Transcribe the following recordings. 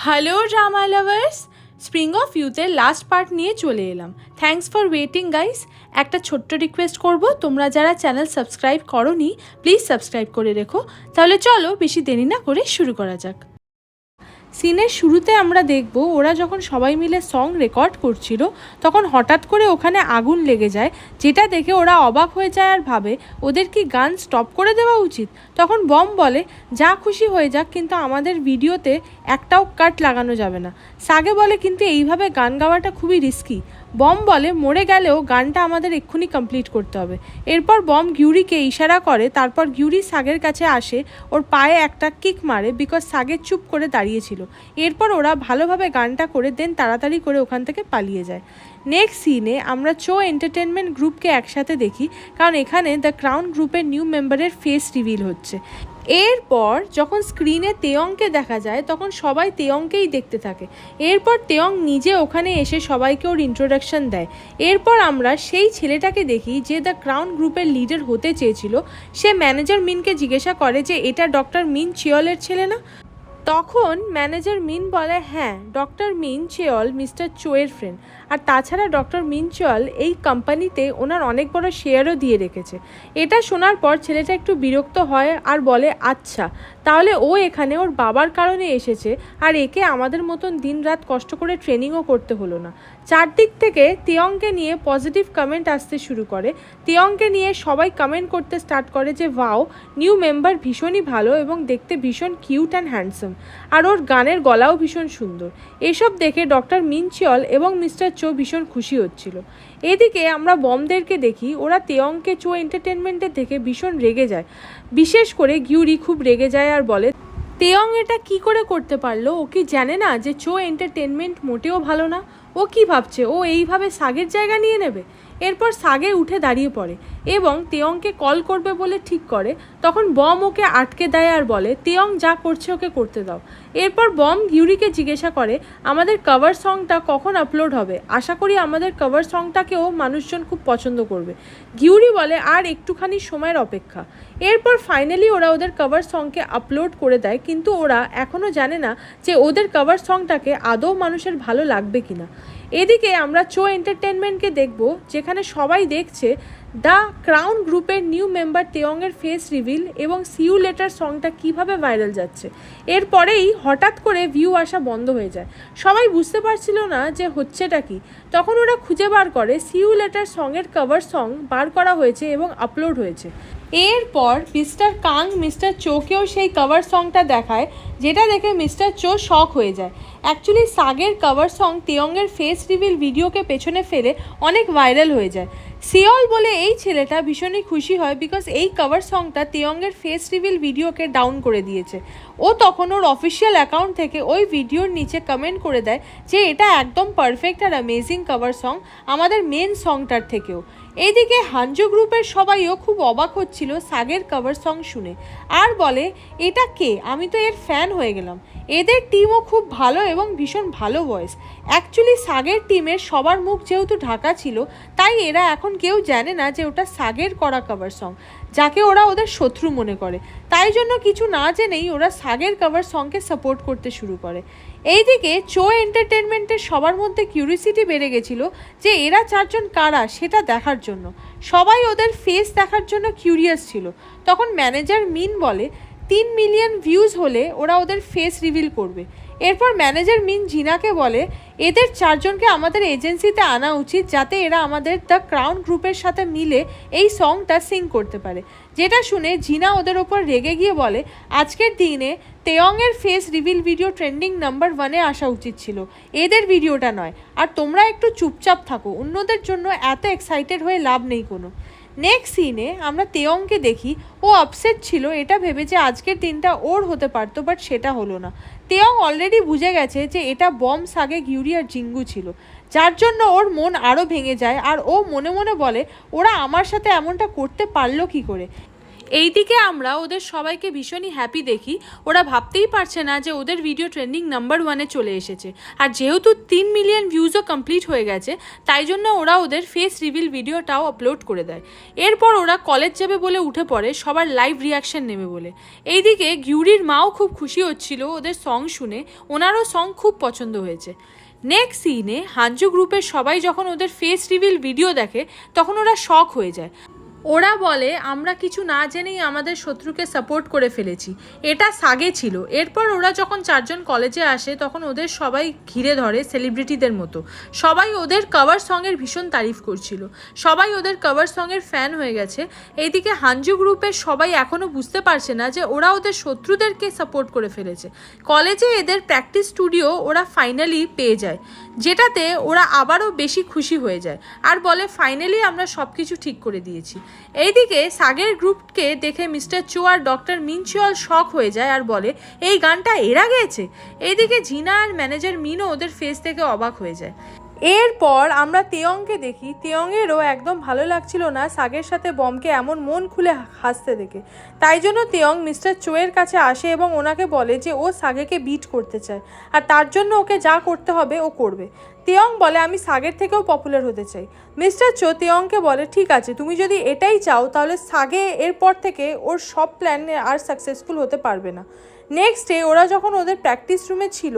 Hello drama lovers, spring of ইউথের last part নিয়ে চলে এলাম। Thanks for waiting guys. একটা ছোট্ট রিকোয়েস্ট করব, তোমরা যারা চ্যানেল সাবস্ক্রাইব করোনি প্লিজ সাবস্ক্রাইব করে রেখো। তাহলে চলো বেশি দেরি না করে শুরু করা যাক। সিনের শুরুতে আমরা দেখব ওরা যখন সবাই মিলে সং রেকর্ড করছিল তখন হঠাৎ করে ওখানে আগুন লেগে যায়, যেটা দেখে ওরা অবাক হয়ে যায় আর ভাবে ওদের কি গান স্টপ করে দেওয়া উচিত। তখন বম বলে যা খুশি হয়ে যাক, কিন্তু আমাদের ভিডিওতে একটাও কাট লাগানো যাবে না। সাগে বলে কিন্তু এইভাবে গান গাওয়াটা খুবই রিস্কি। বম বলে মরে গেলেও গানটা আমাদের এক্ষুনি কমপ্লিট করতে হবে। এরপর বম গিউরিকে ইশারা করে, তারপর গিউরি সাগের কাছে আসে, ওর পায়ে একটা কিক মারে বিকজ সাগের চুপ করে দাঁড়িয়েছিল। এরপর ওরা ভালোভাবে গানটা করে দেন তাড়াতাড়ি করে ওখান থেকে পালিয়ে যায়। নেক্সট সিনে আমরা চো এন্টারটেনমেন্ট গ্রুপকে একসাথে দেখি, কারণ এখানে দ্য ক্রাউন গ্রুপের নিউ মেম্বারের ফেস রিভিল হচ্ছে। এরপর যখন স্ক্রিনে তেয়ংকে দেখা যায় তখন সবাই তেয়ংকেই দেখতে থাকে। এরপর তেয়ং নিজে ওখানে এসে সবাইকে ওর ইন্ট্রোডাকশন দেয়। এরপর আমরা সেই ছেলেটাকে দেখি যে দ্য ক্রাউন গ্রুপের লিডার হতে চেয়েছিল। সে ম্যানেজার মিনকে জিজ্ঞাসা করে যে এটা ডক্টর মিন চেয়লের ছেলে না। তখন ম্যানেজার মিন বলে হ্যাঁ, ডক্টর মিন চেয়ল মিস্টার চোয়ের ফ্রেন্ড, আর তাছাড়া ডক্টর মিন চেয়ল এই কোম্পানিতে ওনার অনেক বড় শেয়ারও দিয়ে রেখেছে। এটা শোনার পর ছেলেটা একটু বিরক্ত হয় আর বলে আচ্ছা, তাহলে ও এখানে ওর বাবার কারণে এসেছে আর একে আমাদের মতন দিন রাত কষ্ট করে ট্রেনিংও করতে হলো না। চারদিক থেকে তেয়ংকে নিয়ে পজিটিভ কমেন্ট আসতে শুরু করে। তেয়ংকে নিয়ে সবাই কমেন্ট করতে স্টার্ট করে যে ওয়াও, নিউ মেম্বার ভীষণই ভালো এবং দেখতে ভীষণ কিউট অ্যান্ড হ্যান্ডসাম, আর ওর গানের গলাও ভীষণ সুন্দর। এসব দেখে ডক্টর মিন চেয়ল এবং মিস্টার চো ভীষণ খুশি হচ্ছিল। এদিকে আমরা বমদেরকে দেখি, ওরা তেয়ংকে চো এন্টারটেনমেন্টের থেকে ভীষণ রেগে যায়। বিশেষ করে গিউরি খুব রেগে যায় আর বলে তেয়ং এটা কি করে করতে পারলো, ও কি জানে না যে চো এন্টারটেনমেন্ট মোটেও ভালো না? ও কি ভাবছে ও এইভাবে সাগের জায়গা নিয়ে নেবে? এরপর সাগে উঠে দাঁড়িয়ে পড়ে এবং তেয়ংকে কল করবে বলে ঠিক করে। তখন বম ওকে আটকে দেয় আর বলে তেয়ং যা করছে ওকে করতে দাও। এরপর বম গিউরিকে জিজ্ঞাসা করে আমাদের কভার সংটা কখন আপলোড হবে, আশা করি আমাদের কভার সংটাকেও মানুষজন খুব পছন্দ করবে। গিউরি বলে আর একটুখানি সময়ের অপেক্ষা। এরপর ফাইনালি ওরা ওদের কভার সংকে আপলোড করে দেয়, কিন্তু ওরা এখনও জানে না যে ওদের কভার সংটাকে আদৌ মানুষের ভালো লাগবে কিনা। এদিকে আমরা চো এন্টারটেনমেন্টকে দেখব, যেখানে সবাই দেখছে দ্য ক্রাউন গ্রুপের নিউ মেম্বার তেয়ংয়ের ফেস রিভিল এবং সিউ লেটার সংটা কিভাবে ভাইরাল যাচ্ছে। এরপরেই হঠাৎ করে ভিউ আসা বন্ধ হয়ে যায়। সবাই বুঝতে পারছিল না যে হচ্ছেটা কি। তখন ওরা খুঁজে বার করে সিউ লেটার সঙের কভার সং বার করা হয়েছে এবং আপলোড হয়েছে। এরপর মিস্টার কাং মিস্টার চোকেও সেই কভার সংটা দেখায়, যেটা দেখে মিস্টার চো শক হয়ে যায়। অ্যাকচুয়ালি সাগের কভার সং তেয়ংয়ের ফেস রিভিল ভিডিওকে পেছনে ফেলে অনেক ভাইরাল হয়ে যায়। সিওল বলে এই ছেলেটা ভীষণই খুশি হয় বিকজ এই কভার সংটা তেয়ংয়ের ফেস রিভিল ভিডিওকে ডাউন করে দিয়েছে। ও তখন ওর অফিসিয়াল অ্যাকাউন্ট থেকে ওই ভিডিওর নিচে কমেন্ট করে দেয় যে এটা একদম perfect are amazing cover song, আমাদের মেন সংটার থেকেও। এইদিকে হানজো গ্রুপের সবাইও খুব অবাক হচ্ছিল সাগের কভার সং শুনে আর বলে এটা কে, আমি তো এর ফ্যান হয়ে গেলাম। এদের টিমও খুব ভালো এবং ভীষণ ভালো ভয়েস। অ্যাকচুয়ালি সাগের টিমের সবার মুখ যেহেতু ঢাকা ছিল, তাই এরা এখন কেউ জানে না যে ওটা সাগের করা কভার সং, যাকে ওরা ওদের শত্রু মনে করে। তাই জন্য কিছু না জেনেই ওরা সাগের কভার সংকে সাপোর্ট করতে শুরু করে। এইদিকে চো এন্টারটেনমেন্টের সবার মধ্যে কিউরিসিটি বেড়ে গেছিলো যে এরা চারজন কারা সেটা দেখার জন্য। সবাই ওদের ফেস দেখার জন্য কিউরিয়াস ছিল। তখন ম্যানেজার মিন বলে 3 মিলিয়ন ভিউজ হলে ওরা ওদের ফেস রিভিল করবে। এরপর ম্যানেজার মিন জিনাকে বলে এদের চারজনকে আমাদের এজেন্সিতে আনা উচিত, যাতে এরা আমাদের দ্য ক্রাউন গ্রুপের সাথে মিলে এই সংটা সিং করতে পারে। যেটা শুনে জিনা ওদের ওপর রেগে গিয়ে বলে আজকের দিনে তেয়ংয়ের face reveal video trending number 1-এ আসা উচিত ছিল, এদের ভিডিওটা নয়। আর তোমরা একটু চুপচাপ থাকো, অন্যদের জন্য এত এক্সাইটেড হয়ে লাভ নেই কোনো। নেক্সট সিনে আমরা তেয়ংকে দেখি, ও আপসেট ছিল এটা ভেবে যে আজকের দিনটা ওর হতে পারতো, বাট সেটা হলো না। তেয়ং অলরেডি বুঝে গেছে যে এটা বম, সাগে, গিউরি আর জিঙ্গু ছিল, যার জন্য ওর মন আরও ভেঙে যায় আর ও মনে মনে বলে ওরা আমার সাথে এমনটা করতে পারলো কি করে। এইদিকে আমরা ওদের সবাইকে ভীষণই হ্যাপি দেখি। ওরা ভাবতেই পারছে না যে ওদের ভিডিও ট্রেন্ডিং নাম্বার 1-এ চলে এসেছে। আর যেহেতু 3 মিলিয়ন ভিউজও কমপ্লিট হয়ে গেছে, তাই জন্য ওরা ওদের ফেস রিভিল ভিডিওটাও আপলোড করে দেয়। এরপর ওরা কলেজ যাবে বলে উঠে পড়ে সবার লাইভ রিয়াকশন নেবে বলে। এইদিকে ঘিউরির মাও খুব খুশি হচ্ছিল ওদের সং শুনে, ওনারও সং খুব পছন্দ হয়েছে। নেক্সট সিনে হাঞ্জু গ্রুপের সবাই যখন ওদের ফেস রিভিল ভিডিও দেখে তখন ওরা শক হয়ে যায়। ওরা বলে আমরা কিছু না জেনেই আমাদের শত্রুকে সাপোর্ট করে ফেলেছি, এটা সাগে ছিল। এরপর ওরা যখন 4 জন কলেজে আসে তখন ওদের সবাই ঘিরে ধরে সেলিব্রিটিদের মতো। সবাই ওদের কভার সঙের ভীষণ তারিফ করছিল, সবাই ওদের কভার সঙের ফ্যান হয়ে গেছে। এইদিকে হাঞ্জু গ্রুপের সবাই এখনও বুঝতে পারছে না যে ওরা ওদের শত্রুদেরকে সাপোর্ট করে ফেলেছে। কলেজে এদের প্র্যাকটিস স্টুডিও ওরা ফাইনালি পেয়ে যায়, যেটাতে ওরা আবারও বেশি খুশি হয়ে যায় আর বলে ফাইনালি আমরা সব কিছু ঠিক করে দিয়েছি। এইদিকে সাগের গ্রুপকে দেখে মিস্টার চো আর ডক্টর মিনচিওল শক হয়ে যায় আর বলে এই গানটা এরা গেয়েছে। এইদিকে জিনা আর ম্যানেজার মিনও ওদের ফেস থেকে অবাক হয়ে যায়। এরপর আমরা তেয়ংকে দেখি। তেয়ংয়েরও একদম ভালো লাগছিল না সাগের সাথে বমকে এমন মন খুলে হাসতে দেখে। তাই জন্য তেয়ং মিস্টার চোয়ের কাছে আসে এবং ওনাকে বলে যে ও সাগেকে বিট করতে চায় আর তার জন্য ওকে যা করতে হবে ও করবে। তেয়ং বলে আমি সাগের থেকেও পপুলার হতে চাই। মিস্টার চো তেয়ংকে বলে ঠিক আছে, তুমি যদি এটাই চাও তাহলে সাগে এরপর থেকে ওর সব প্ল্যানে আর সাকসেসফুল হতে পারবে না। নেক্সট ডে ওরা যখন ওদের প্র্যাকটিস রুমে ছিল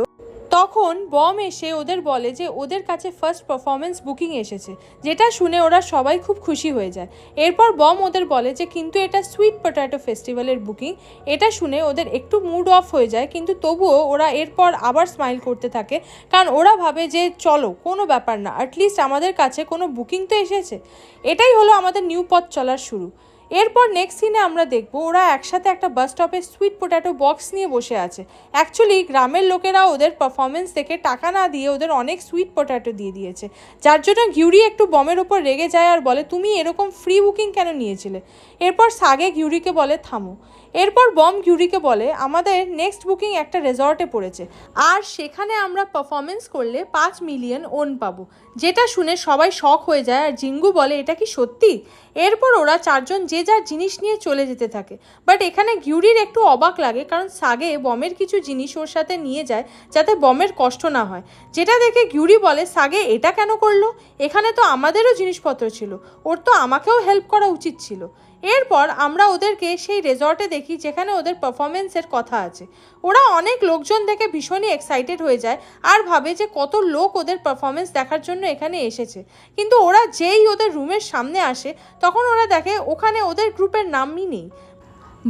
তখন বম এসে ওদের বলে যে ওদের কাছে ফার্স্ট পারফরমেন্স বুকিং এসেছে, যেটা শুনে ওরা সবাই খুব খুশি হয়ে যায়। এরপর বম ওদের বলে যে কিন্তু এটা সুইট পটেটো ফেস্টিভ্যালের বুকিং। এটা শুনে ওদের একটু মুড অফ হয়ে যায়, কিন্তু তবুও ওরা এরপর আবার স্মাইল করতে থাকে, কারণ ওরা ভাবে যে চলো কোনো ব্যাপার না, অ্যাটলিস্ট আমাদের কাছে কোনো বুকিং তো এসেছে। এটাই হলো আমাদের নিউ পথ চলার শুরু। এরপর নেক্সট সিনে আমরা দেখব ওরা একসাথে একটা বাস স্টপে সুইট পটেটো বক্স নিয়ে বসে আছে। অ্যাকচুয়ালি গ্রামের লোকেরা ওদের পারফরমেন্স দেখে টাকা না দিয়ে ওদের অনেক সুইট পটেটো দিয়ে দিয়েছে, যার জন্য ঘিউরি একটু বমের ওপর রেগে যায় আর বলে তুমি এরকম ফ্রি বুকিং কেন নিয়েছিলে। এরপর সাগে ঘিউরিকে বলে থামো। এরপর বম ঘিউরিকে বলে আমাদের নেক্সট বুকিং একটা রেজর্টে পড়েছে আর সেখানে আমরা পারফরমেন্স করলে 5 মিলিয়ন ওন পাবো, যেটা শুনে সবাই শক হয়ে যায় আর জিঙ্গু বলে এটা কি সত্যি। এরপর ওরা 4 জন যে যার জিনিস নিয়ে চলে যেতে থাকে। বাট এখানে ঘিউরির একটু অবাক লাগে, কারণ সাগে বমের কিছু জিনিস ওর সাথে নিয়ে যায় যাতে বমের কষ্ট না হয়, যেটা দেখে ঘিউরি বলে সাগে এটা কেন করলো, এখানে তো আমাদেরও জিনিসপত্র ছিল, ওর তো আমাকেও হেল্প করা উচিত ছিল। এরপর আমরা ওদেরকে সেই রেজর্টে দেখি যেখানে ওদের পারফরমেন্সের কথা আছে। ওরা অনেক লোকজন দেখে ভীষণই এক্সাইটেড হয়ে যায় আর ভাবে যে কত লোক ওদের পারফরমেন্স দেখার জন্য এখানে এসেছে। কিন্তু ওরা যেই ওদের রুমের সামনে আসে তখন ওরা দেখে ওখানে ওদের গ্রুপের নামই নেই।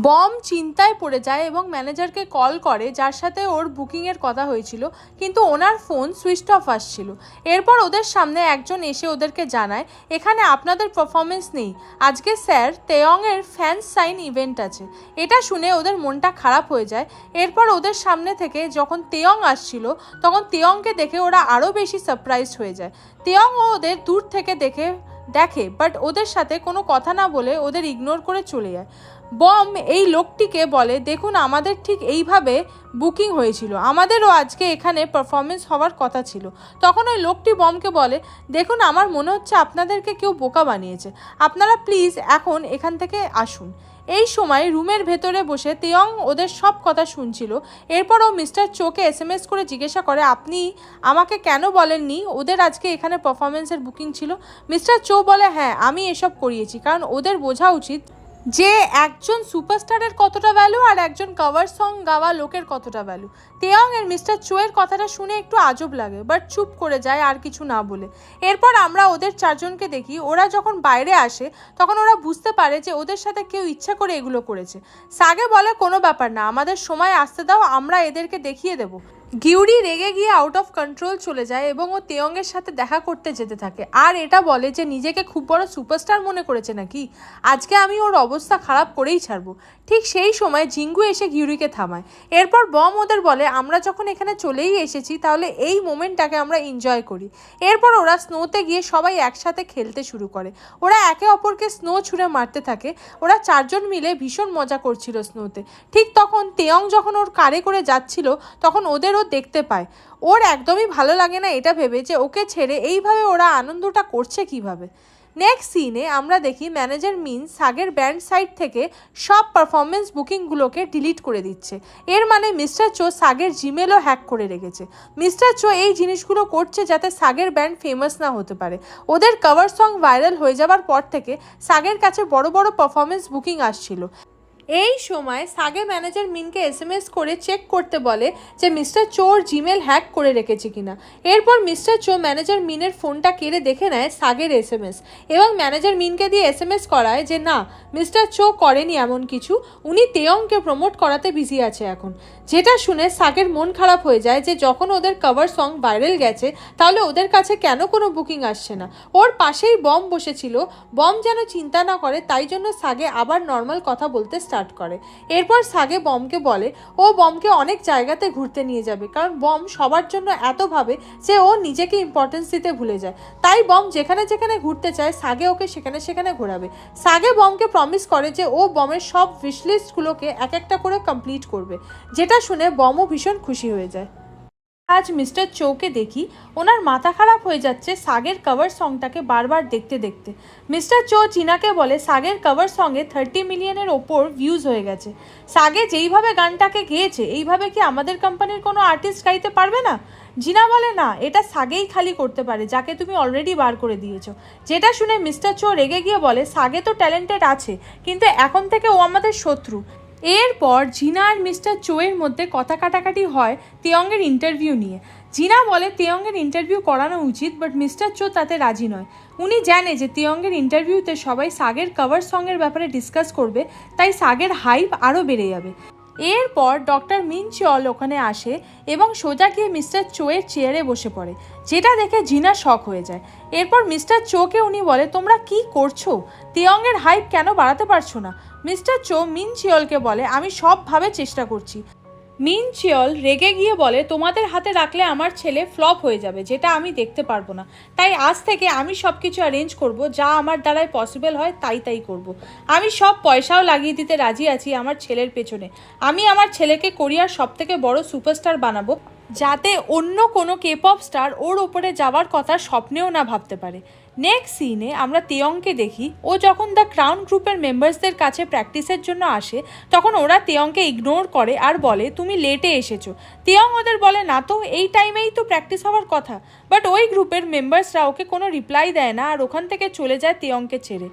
বম চিন্তায় পড়ে যায় এবং ম্যানেজারকে কল করে যার সাথে ওর বুকিংয়ের কথা হয়েছিল, কিন্তু ওনার ফোন সুইচ অফ আসছিল। এরপর ওদের সামনে একজন এসে ওদেরকে জানায় এখানে আপনাদের পারফরমেন্স নেই, আজকে স্যার তেয়ংয়ের ফ্যান সাইন ইভেন্ট আছে। এটা শুনে ওদের মনটা খারাপ হয়ে যায়। এরপর ওদের সামনে থেকে যখন তেয়ং আসছিল তখন তেয়ংকে দেখে ওরা আরও বেশি সারপ্রাইজড হয়ে যায়। তেয়ং ওদের দূর থেকে দেখে বাট ওদের সাথে কোনো কথা না বলে ওদের ইগনোর করে চলে যায়। বম এই লোকটিকে বলে দেখুন আমাদের ঠিক এইভাবে বুকিং হয়েছিল, আমাদেরও আজকে এখানে পারফরমেন্স হওয়ার কথা ছিল। তখন ওই লোকটি বমকে বলে দেখুন আমার মনে হচ্ছে আপনাদেরকে কেউ বোকা বানিয়েছে, আপনারা প্লিজ এখন এখান থেকে আসুন। এই সময় রুমের ভেতরে বসে তেয়ং ওদের সব কথা শুনছিল। এরপর ও মিস্টার চোকে SMS করে জিজ্ঞাসা করে আপনি আমাকে কেন বলেননি ওদের আজকে এখানে পারফরমেন্সের বুকিং ছিল। মিস্টার চো বলে হ্যাঁ আমি এসব করিয়েছি, কারণ ওদের বোঝা উচিত যে একজন সুপারস্টারের কতটা ভ্যালু আর একজন কভার সং গাওয়া লোকের কতটা ভ্যালু। তেয়ং এর মিস্টার চোয়ের কথাটা শুনে একটু আজব লাগে বাট চুপ করে যায় আর কিছু না বলে। এরপর আমরা ওদের 4 জনকে দেখি। ওরা যখন বাইরে আসে তখন ওরা বুঝতে পারে যে ওদের সাথে কেউ ইচ্ছা করে এগুলো করেছে। সাগে বলে কোনো ব্যাপার না, আমাদের সময় আসতে দাও, আমরা এদেরকে দেখিয়ে দেবো। ঘিউরি রেগে গিয়ে আউট অফ কন্ট্রোল চলে যায় এবং ও তেয়ংয়ের সাথে দেখা করতে যেতে থাকে আর এটা বলে যে নিজেকে খুব বড় সুপারস্টার মনে করেছে নাকি, আজকে আমি ওর অবস্থা খারাপ করেই ছাড়বো। ঠিক সেই সময় জিঙ্গু এসে ঘিউরিকে থামায়। এরপর বম ওদের বলে আমরা যখন এখানে চলেই এসেছি তাহলে এই মোমেন্টটাকে আমরা এনজয় করি। এরপর ওরা স্নোতে গিয়ে সবাই একসাথে খেলতে শুরু করে। ওরা একে অপরকে স্নো ছুঁড়ে মারতে থাকে। ওরা 4 জন মিলে ভীষণ মজা করছিল স্নোতে। ঠিক তখন তেয়ং যখন ওর কারে করে যাচ্ছিল তখন ওদেরও দেখতে পায়। ওর একদমই ভালো লাগে না এটা ভেবে যে ওকে ছেড়ে এইভাবে ওরা আনন্দটা করছে কিভাবে। নেক্সট সিনে আমরা দেখি ম্যানেজার মিন সাগের ব্যান্ড সাইট থেকে সব পারফরমেন্স বুকিংগুলোকে ডিলিট করে দিচ্ছে। এর মানে মিস্টার চো সাগের জিমেলও হ্যাক করে রেখেছে। মিস্টার চো এই জিনিসগুলো করছে যাতে সাগের ব্যান্ড ফেমাস না হতে পারে। ওদের কভার সং ভাইরাল হয়ে যাওয়ার পর থেকে সাগের কাছে বড় বড় পারফরমেন্স বুকিং আসছিল। এই সময় সাগে ম্যানেজার মিনকে এসএমএস করে চেক করতে বলে যে মিস্টার চোর জিমেল হ্যাক করে রেখেছে কিনা। এরপর মিস্টার চো ম্যানেজার মিনের ফোনটা কেড়ে দেখে নেয় সাগের এসএমএস এবং ম্যানেজার মিনকে দিয়ে এসএমএস করায় যে না, মিস্টার চো করেনি এমন কিছু, উনি তেয়ংকে প্রমোট করাতে বিজি আছে এখন। যেটা শুনে সাগের মন খারাপ হয়ে যায় যে যখন ওদের কভার সং ভাইরাল গেছে তাহলে ওদের কাছে কেন কোনো বুকিং আসছে না। ওর পাশেই বম বসেছিল, বম যেন চিন্তা না করে তাই জন্য সাগে আবার নর্মাল কথা বলতে স্টার্ট করে। এরপর সাগে বমকে বলে ও বমকে অনেক জায়গাতে ঘুরতে নিয়ে যাবে, কারণ বম সবার জন্য এত ভাবে যে ও নিজেকে ইম্পর্টেন্স দিতে ভুলে যায়। তাই বম যেখানে যেখানে ঘুরতে চায় সাগে ওকে সেখানে সেখানে ঘোরাবে। সাগে বমকে প্রমিস করে যে ও বমের সব উইশলিস্টগুলোকে এক একটা করে কমপ্লিট করবে। যেটা শুনে বমও ভীষণ খুশি হয়ে যায়। আজ মিস্টার চৌকে দেখি ওনার মাথা খারাপ হয়ে যাচ্ছে সাগের কভার সংটাকে বারবার দেখতে দেখতে। মিস্টার চো চিনাকে বলে সাগের কভার সঙ্গে 30 মিলিয়নের ওপর ভিউজ হয়ে গেছে। সাগে যেইভাবে গানটাকে গেয়েছে এইভাবে কি আমাদের কোম্পানির কোনো আর্টিস্ট গাইতে পারবে না? জিনা বলে না, এটা সাগেই খালি করতে পারে যাকে তুমি অলরেডি বার করে দিয়েছো। যেটা শুনে মিস্টার চো রেগে গিয়ে বলে সাগে তো ট্যালেন্টেড আছে, কিন্তু এখন থেকে ও আমাদের শত্রু। এরপর জিনা আর মিস্টার চোয়ের মধ্যে কথা কাটাকাটি হয় তেয়ংয়ের ইন্টারভিউ নিয়ে। জিনা বলে তেয়ংয়ের ইন্টারভিউ করানো উচিত, বাট মিস্টার চো তাতে রাজি নয়। উনি জানে যে তেয়ংয়ের ইন্টারভিউতে সবাই সাগের কভার সঙের ব্যাপারে ডিসকাস করবে, তাই সাগের হাইপ আরও বেড়ে যাবে। এরপর ডক্টর মিন চল ওখানে আসে এবং সোজা গিয়ে মিস্টার চোয়ের চেয়ারে বসে পড়ে, যেটা দেখে জিনা শক হয়ে যায়। এরপর মিস্টার চোকে উনি বলে তোমরা কি করছো, তেয়ংয়ের হাইপ কেন বাড়াতে পারছো না? মিস্টার চো মিন চিয়লকে বলে আমি সবভাবে চেষ্টা করছি। মিন চিয়ল রেগে গিয়ে বলে তোমাদের হাতে রাখলে আমার ছেলে ফ্লপ হয়ে যাবে, যেটা আমি দেখতে পারবো না। তাই আজ থেকে আমি সব কিছু অ্যারেঞ্জ করব, যা আমার দ্বারাই পসিবল হয় তাই করব। আমি সব পয়সাও লাগিয়ে দিতে রাজি আছি আমার ছেলের পেছনে। আমি আমার ছেলেকে কোরিয়ার সবথেকে বড় সুপারস্টার বানাবো, যাতে অন্য কোনো কেপপ স্টার ওর ওপরে যাওয়ার কথা স্বপ্নেও না ভাবতে পারে। নেক্সট সিনে আমরা তেয়ংকে দেখি ও যখন দ্য ক্রাউন গ্রুপের মেম্বার্সদের কাছে প্র্যাকটিসের জন্য আসে তখন ওরা তেয়ংকে ইগনোর করে আর বলে তুমি লেটে এসেছো। তেয়ং ওদের বলে না তো, এই টাইমেই তো প্র্যাকটিস হওয়ার কথা। বাট ওই গ্রুপের মেম্বার্সরা ওকে কোনো রিপ্লাই দেয় না আর ওখান থেকে চলে যায় তেয়ংকে ছেড়ে।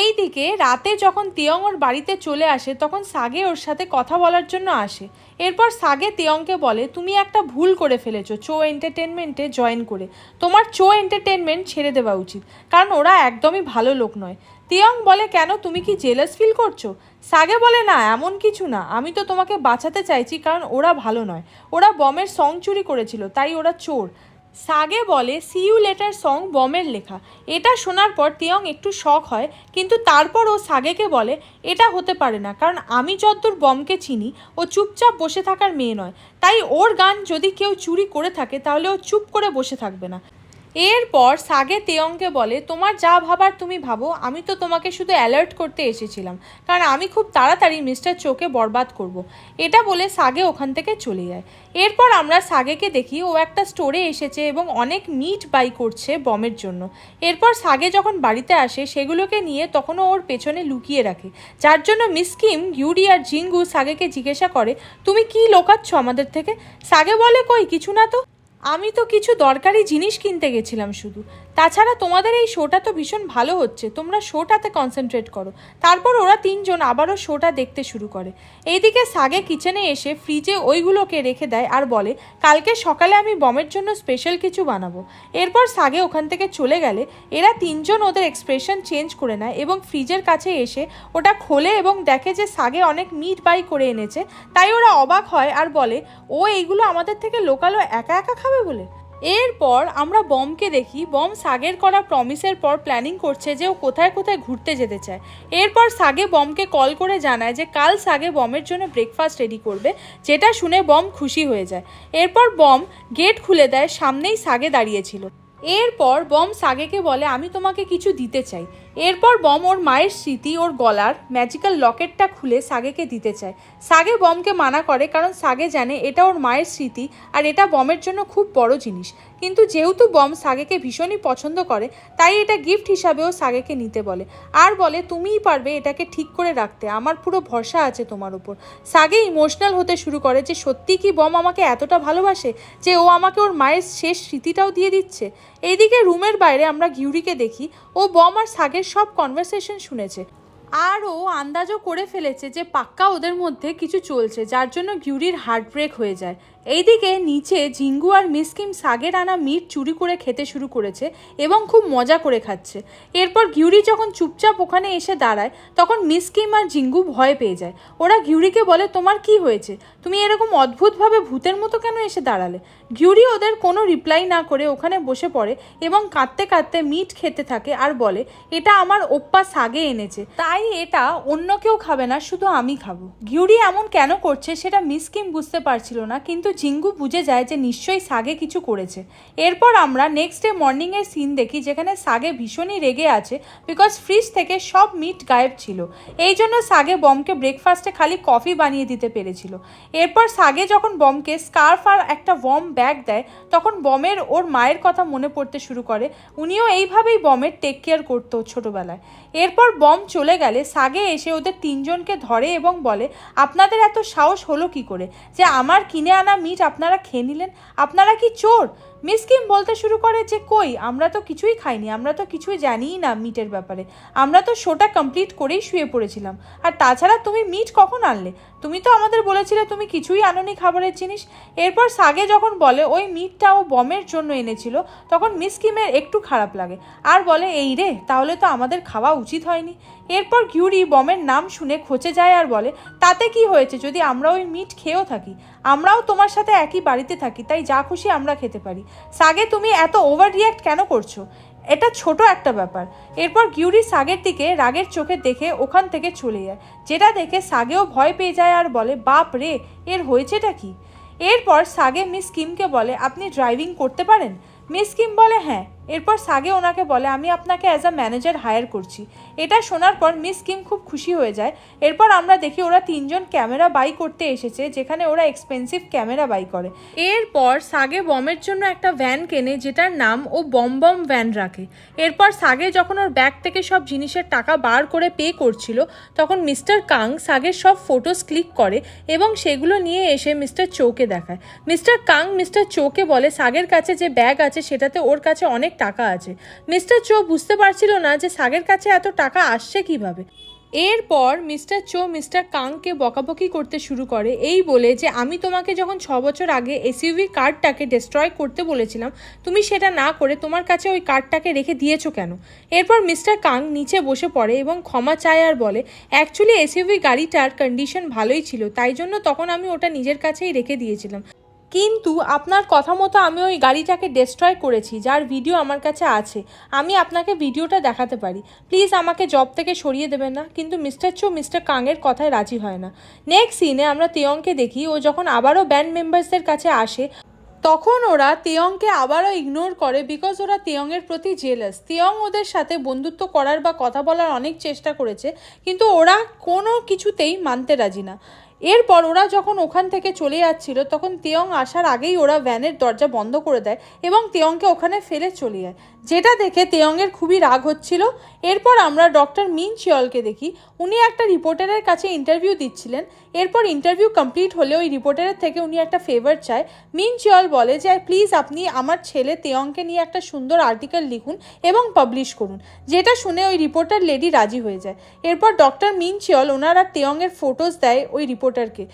এইদিকে রাতে যখন তেয়ং ওর বাড়িতে চলে আসে তখন সাগে ওর সাথে কথা বলার জন্য আসে। এরপর সাগে তেয়ংকে বলে তুমি একটা ভুল করে ফেলেছো চো এন্টারটেনমেন্টে জয়েন করে, তোমার চো এন্টারটেনমেন্ট ছেড়ে দেওয়া উচিত, কারণ ওরা একদমই ভালো লোক নয়। তেয়ং বলে কেন, তুমি কি জেলাস ফিল করছো? সাগে বলে না, এমন কিছু না, আমি তো তোমাকে বাঁচাতে চাইছি, কারণ ওরা ভালো নয়, ওরা বমের সং চুরি করেছিল তাই ওরা চোর। সাগে বলে সি ইউ লেটার সং বমের লেখা। এটা শোনার পর তেয়ং একটু শক হয়, কিন্তু তারপর ও সাগেকে বলে এটা হতে পারে না, কারণ আমি যতদূর বমকে চিনি ও চুপচাপ বসে থাকার মেয়ে নয়, তাই ওর গান যদি কেউ চুরি করে থাকে তাহলে ও চুপ করে বসে থাকবে না। এরপর সাগে তেয়ংকে বলে তোমার যা ভাবার তুমি ভাবো, আমি তো তোমাকে শুধু অ্যালার্ট করতে এসেছিলাম, কারণ আমি খুব তাড়াতাড়ি মিস্টার চোকে বরবাদ করব। এটা বলে সাগে ওখান থেকে চলে যায়। এরপর আমরা সাগেকে দেখি ও একটা স্টোরে এসেছে এবং অনেক মিট বাই করছে বমের জন্য। এরপর সাগে যখন বাড়িতে আসে সেগুলোকে নিয়ে তখনও ওর পেছনে লুকিয়ে রাখে, যার জন্য মিস কিম, ইউরি আর জিঙ্গু সাগেকে জিজ্ঞাসা করে তুমি কি লোকাচ্ছ আমাদের থেকে? সাগে বলে কই কিছু না তো, আমি তো কিছু দরকারি জিনিস কিনতে গেছিলাম শুধু। তাছাড়া তোমাদের এই শোটা তো ভীষণ ভালো হচ্ছে, তোমরা শোটাতে কনসেন্ট্রেট করো। তারপর ওরা তিনজন আবারও শোটা দেখতে শুরু করে। এইদিকে সাগে কিচেনে এসে ফ্রিজে ওইগুলোকে রেখে দেয় আর বলে কালকে সকালে আমি বমের জন্য স্পেশাল কিছু বানাবো। এরপর সাগে ওখান থেকে চলে গেলে এরা তিনজন ওদের এক্সপ্রেশন চেঞ্জ করে নেয় এবং ফ্রিজের কাছে এসে ওটা খোলে এবং দেখে যে সাগে অনেক মিট বাই করে এনেছে। তাই ওরা অবাক হয় আর বলে ও এইগুলো আমাদের থেকে লোকালো একা একা খাবে বলে। এরপর আমরা বমকে দেখি বম সাগের করা প্রমিসের পর প্ল্যানিং করছে যে ও কোথায় কোথায় ঘুরতে যেতে চায়। এরপর সাগে বমকে কল করে জানায় যে কাল সাগে বমের জন্য ব্রেকফাস্ট রেডি করবে, যেটা শুনে বম খুশি হয়ে যায়। এরপর বম গেট খুলে দেয়, সামনেই সাগে দাঁড়িয়েছিল। এরপর বম সাগেকে বলে আমি তোমাকে কিছু দিতে চাই। এরপর বম ওর মায়ের স্মৃতি ওর গলার ম্যাজিক্যাল লকেটটা খুলে সাগেকে দিতে চায়। সাগে বমকে মানা করে, কারণ সাগে জানে এটা ওর মায়ের স্মৃতি আর এটা বমের জন্য খুব বড় জিনিস। কিন্তু যেহেতু বম সাগেকে ভীষণই পছন্দ করে, তাই এটা গিফট হিসাবেও সাগেকে নিতে বলে আর বলে তুমিই পারবে এটাকে ঠিক করে রাখতে, আমার পুরো ভরসা আছে তোমার উপর। সাগে ইমোশনাল হতে শুরু করে যে সত্যি কি বম আমাকে এতটা ভালোবাসে যে ও আমাকে ওর মায়ের শেষ স্মৃতিটাও দিয়ে দিচ্ছে। এইদিকে রুমের বাইরে আমরা ঘিউরিকে দেখি, ও বম আর সাগের সব কনভারসেশন শুনেছে আর ও আন্দাজও করে ফেলেছে যে পাক্কা ওদের মধ্যে কিছু চলছে, যার জন্য ঘিউরির হার্ট ব্রেক হয়ে যায়। এইদিকে নিচে ঝিঙ্গু আর মিসকিম সাগের আনা মিট চুরি করে খেতে শুরু করেছে এবং খুব মজা করে খাচ্ছে। এরপর ঘিউরি যখন চুপচাপ ওখানে এসে দাঁড়ায়, তখন মিসকিম আর ঝিঙ্গু ভয় পেয়ে যায়। ওরা ঘিউরিকে বলে তোমার কি হয়েছে, তুমি এরকম অদ্ভুতভাবে ভূতের মতো কেন এসে দাঁড়ালে। ঘিউরি ওদের কোনো রিপ্লাই না করে ওখানে বসে পড়ে এবং কাঁদতে কাঁদতে মিট খেতে থাকে আর বলে এটা আমার ওপ্পা সাগে এনেছে, তাই এটা অন্য কেউ খাবে না, শুধু আমি খাবো। ঘিউরি এমন কেন করছে সেটা মিসকিম বুঝতে পারছিল না, কিন্তু ঝিঙ্গু বুঝে যায় যে নিশ্চয়ই সাগে কিছু করেছে। এরপর আমরা নেক্সট ডে মর্নিংয়ের সিন দেখি, যেখানে সাগে ভীষণই রেগে আছে বিকজ ফ্রিজ থেকে সব মিট গায়েব ছিল। এই জন্য সাগে বমকে ব্রেকফাস্টে খালি কফি বানিয়ে দিতে পেরেছিল। এরপর সাগে যখন বমকে স্কার্ফ আর একটা ওয়ার্ম ব্যাগ দেয়, তখন বমের ওর মায়ের কথা মনে পড়তে শুরু করে। উনিও এইভাবেই বমের টেক কেয়ার করতো ছোটোবেলায়। এরপর বম চলে গেলে সাগে এসে ওদের তিনজনকে ধরে এবং বলে আপনাদের এত সাহস হলো কি করে যে আমার কিনে আনা মিট আপনারা খেয়ে নিলেন, আপনারা কি চোর। মিসকিম বলতে শুরু করে যে কই, আমরা তো কিছুই খাইনি, আমরা তো কিছুই জানিই না মিটের ব্যাপারে, আমরা তো শোটা কমপ্লিট করেই শুয়ে পড়েছিলাম। আর তাছাড়া তুমি মিট কখন আনলে, তুমি তো আমাদের বলেছিলে তুমি কিছুই আনোনি খাবারের জিনিস। এরপর সাগে যখন বলে ওই মিটটা ও বমের জন্য এনেছিল, তখন মিসকিমের একটু খারাপ লাগে আর বলে এই রে, তাহলে তো আমাদের খাওয়া উচিত হয়নি। এরপর ঘিউরি বমের নাম শুনে খচে যায় আর বলে তাতে কি হয়েছে যদি আমরা ওই মিট খেয়েও থাকি, আমরাও তোমার সাথে একই বাড়িতে থাকি, তাই যা খুশি আমরা খেতে পারি। সাগে তুমি এত ওভার রিয়াক্ট কেন করছো, এটা ছোট একটা ব্যাপার। এরপর ঘিউরি সাগের দিকে রাগের চোখে দেখে ওখান থেকে চলে যায়, যেটা দেখে সাগেও ভয় পেয়ে যায় আর বলে বাপ রে, এর হয়েছেটা কি। এরপর সাগে মিস কিমকে বলে আপনি ড্রাইভিং করতে পারেন। মিস কিম বলে হ্যাঁ। এরপর সাগে ওনাকে বলে আমি আপনাকে অ্যাজ আ ম্যানেজার হায়ার করছি। এটা শোনার পর মিস কিম খুব খুশি হয়ে যায়। এরপর আমরা দেখি ওরা তিনজন ক্যামেরা বাই করতে এসেছে, যেখানে ওরা এক্সপেন্সিভ ক্যামেরা বাই করে। এরপর সাগে বমের জন্য একটা ভ্যান কেনে, যেটার নাম ও বম বম ভ্যান রাখে। এরপর সাগে যখন ওর ব্যাগ থেকে সব জিনিসের টাকা বার করে পে করছিল, তখন মিস্টার কাং সাগের সব ফটোস ক্লিক করে এবং সেগুলো নিয়ে এসে মিস্টার চৌকে দেখায়। মিস্টার কাং মিস্টার চৌকে বলে সাগের কাছে যে ব্যাগ আছে সেটাতে ওর কাছে অনেক টাকা আছে। মিস্টার চো বুঝতে পারছিল না যে সাগের কাছে এত টাকা আসছে কিভাবে। এরপর মিস্টার চো মিস্টার কাংকে বকাবকি করতে শুরু করে, এই বলে যে আমি তোমাকে যখন 6 বছর আগে এসইউভি কার্ডটাকে ডিস্ট্রয় করতে বলেছিলাম, তুমি সেটা না করে তোমার কাছে ওই কার্ডটাকে রেখে দিয়েছো কেন। এরপর মিস্টার কাং নিচে বসে পড়ে এবং ক্ষমা চায় আর বলে অ্যাকচুয়ালি এসইউভি গাড়িটার কন্ডিশন ভালোই ছিল, তাই জন্য তখন আমি ওটা নিজের কাছেই রেখে দিয়েছিলাম, কিন্তু আপনার কথা মতো আমি ওই গাড়িটাকে ডিস্ট্রয় করেছি, যার ভিডিও আমার কাছে আছে, আমি আপনাকে ভিডিওটা দেখাতে পারি, প্লিজ আমাকে জব থেকে সরিয়ে দেবেন না। কিন্তু মিস্টার চো মিস্টার কাংয়ের কথায় রাজি হয় না। নেক্সট সিনে আমরা তেয়ংকে দেখি, ও যখন আবারও ব্যান্ড মেম্বার্সদের কাছে আসে, তখন ওরা তেয়ংকে আবারও ইগনোর করে বিকজ ওরা তেয়ংয়ের প্রতি জেলাস। তেয়ং ওদের সাথে বন্ধুত্ব করার বা কথা বলার অনেক চেষ্টা করেছে, কিন্তু ওরা কোনো কিছুতেই মানতে রাজি না। এরপর ওরা যখন ওখান থেকে চলে যাচ্ছিল, তখন তেয়ং আসার আগেই ওরা ভ্যানের দরজা বন্ধ করে দেয় এবং তেয়ংকে ওখানে ফেলে চলে যায়, যেটা দেখে তেয়ংয়ের খুবই রাগ হচ্ছিল। এরপর আমরা ডক্টর মিন চিয়লকে দেখি, উনি একটা রিপোর্টারের কাছে ইন্টারভিউ দিচ্ছিলেন। এরপর ইন্টারভিউ কমপ্লিট হলে ওই রিপোর্টারের থেকে উনি একটা ফেভার চায়। মিন চিয়ল বলে যে প্লিজ আপনি আমার ছেলে তেয়ংকে নিয়ে একটা সুন্দর আর্টিকেল লিখুন এবং পাবলিশ করুন, যেটা শুনে ওই রিপোর্টার লেডি রাজি হয়ে যায়। এরপর ডক্টর মিন চিয়ল ওনারা তেয়ংয়ের ফটোস দেয় ওই রিপোর্টারকে,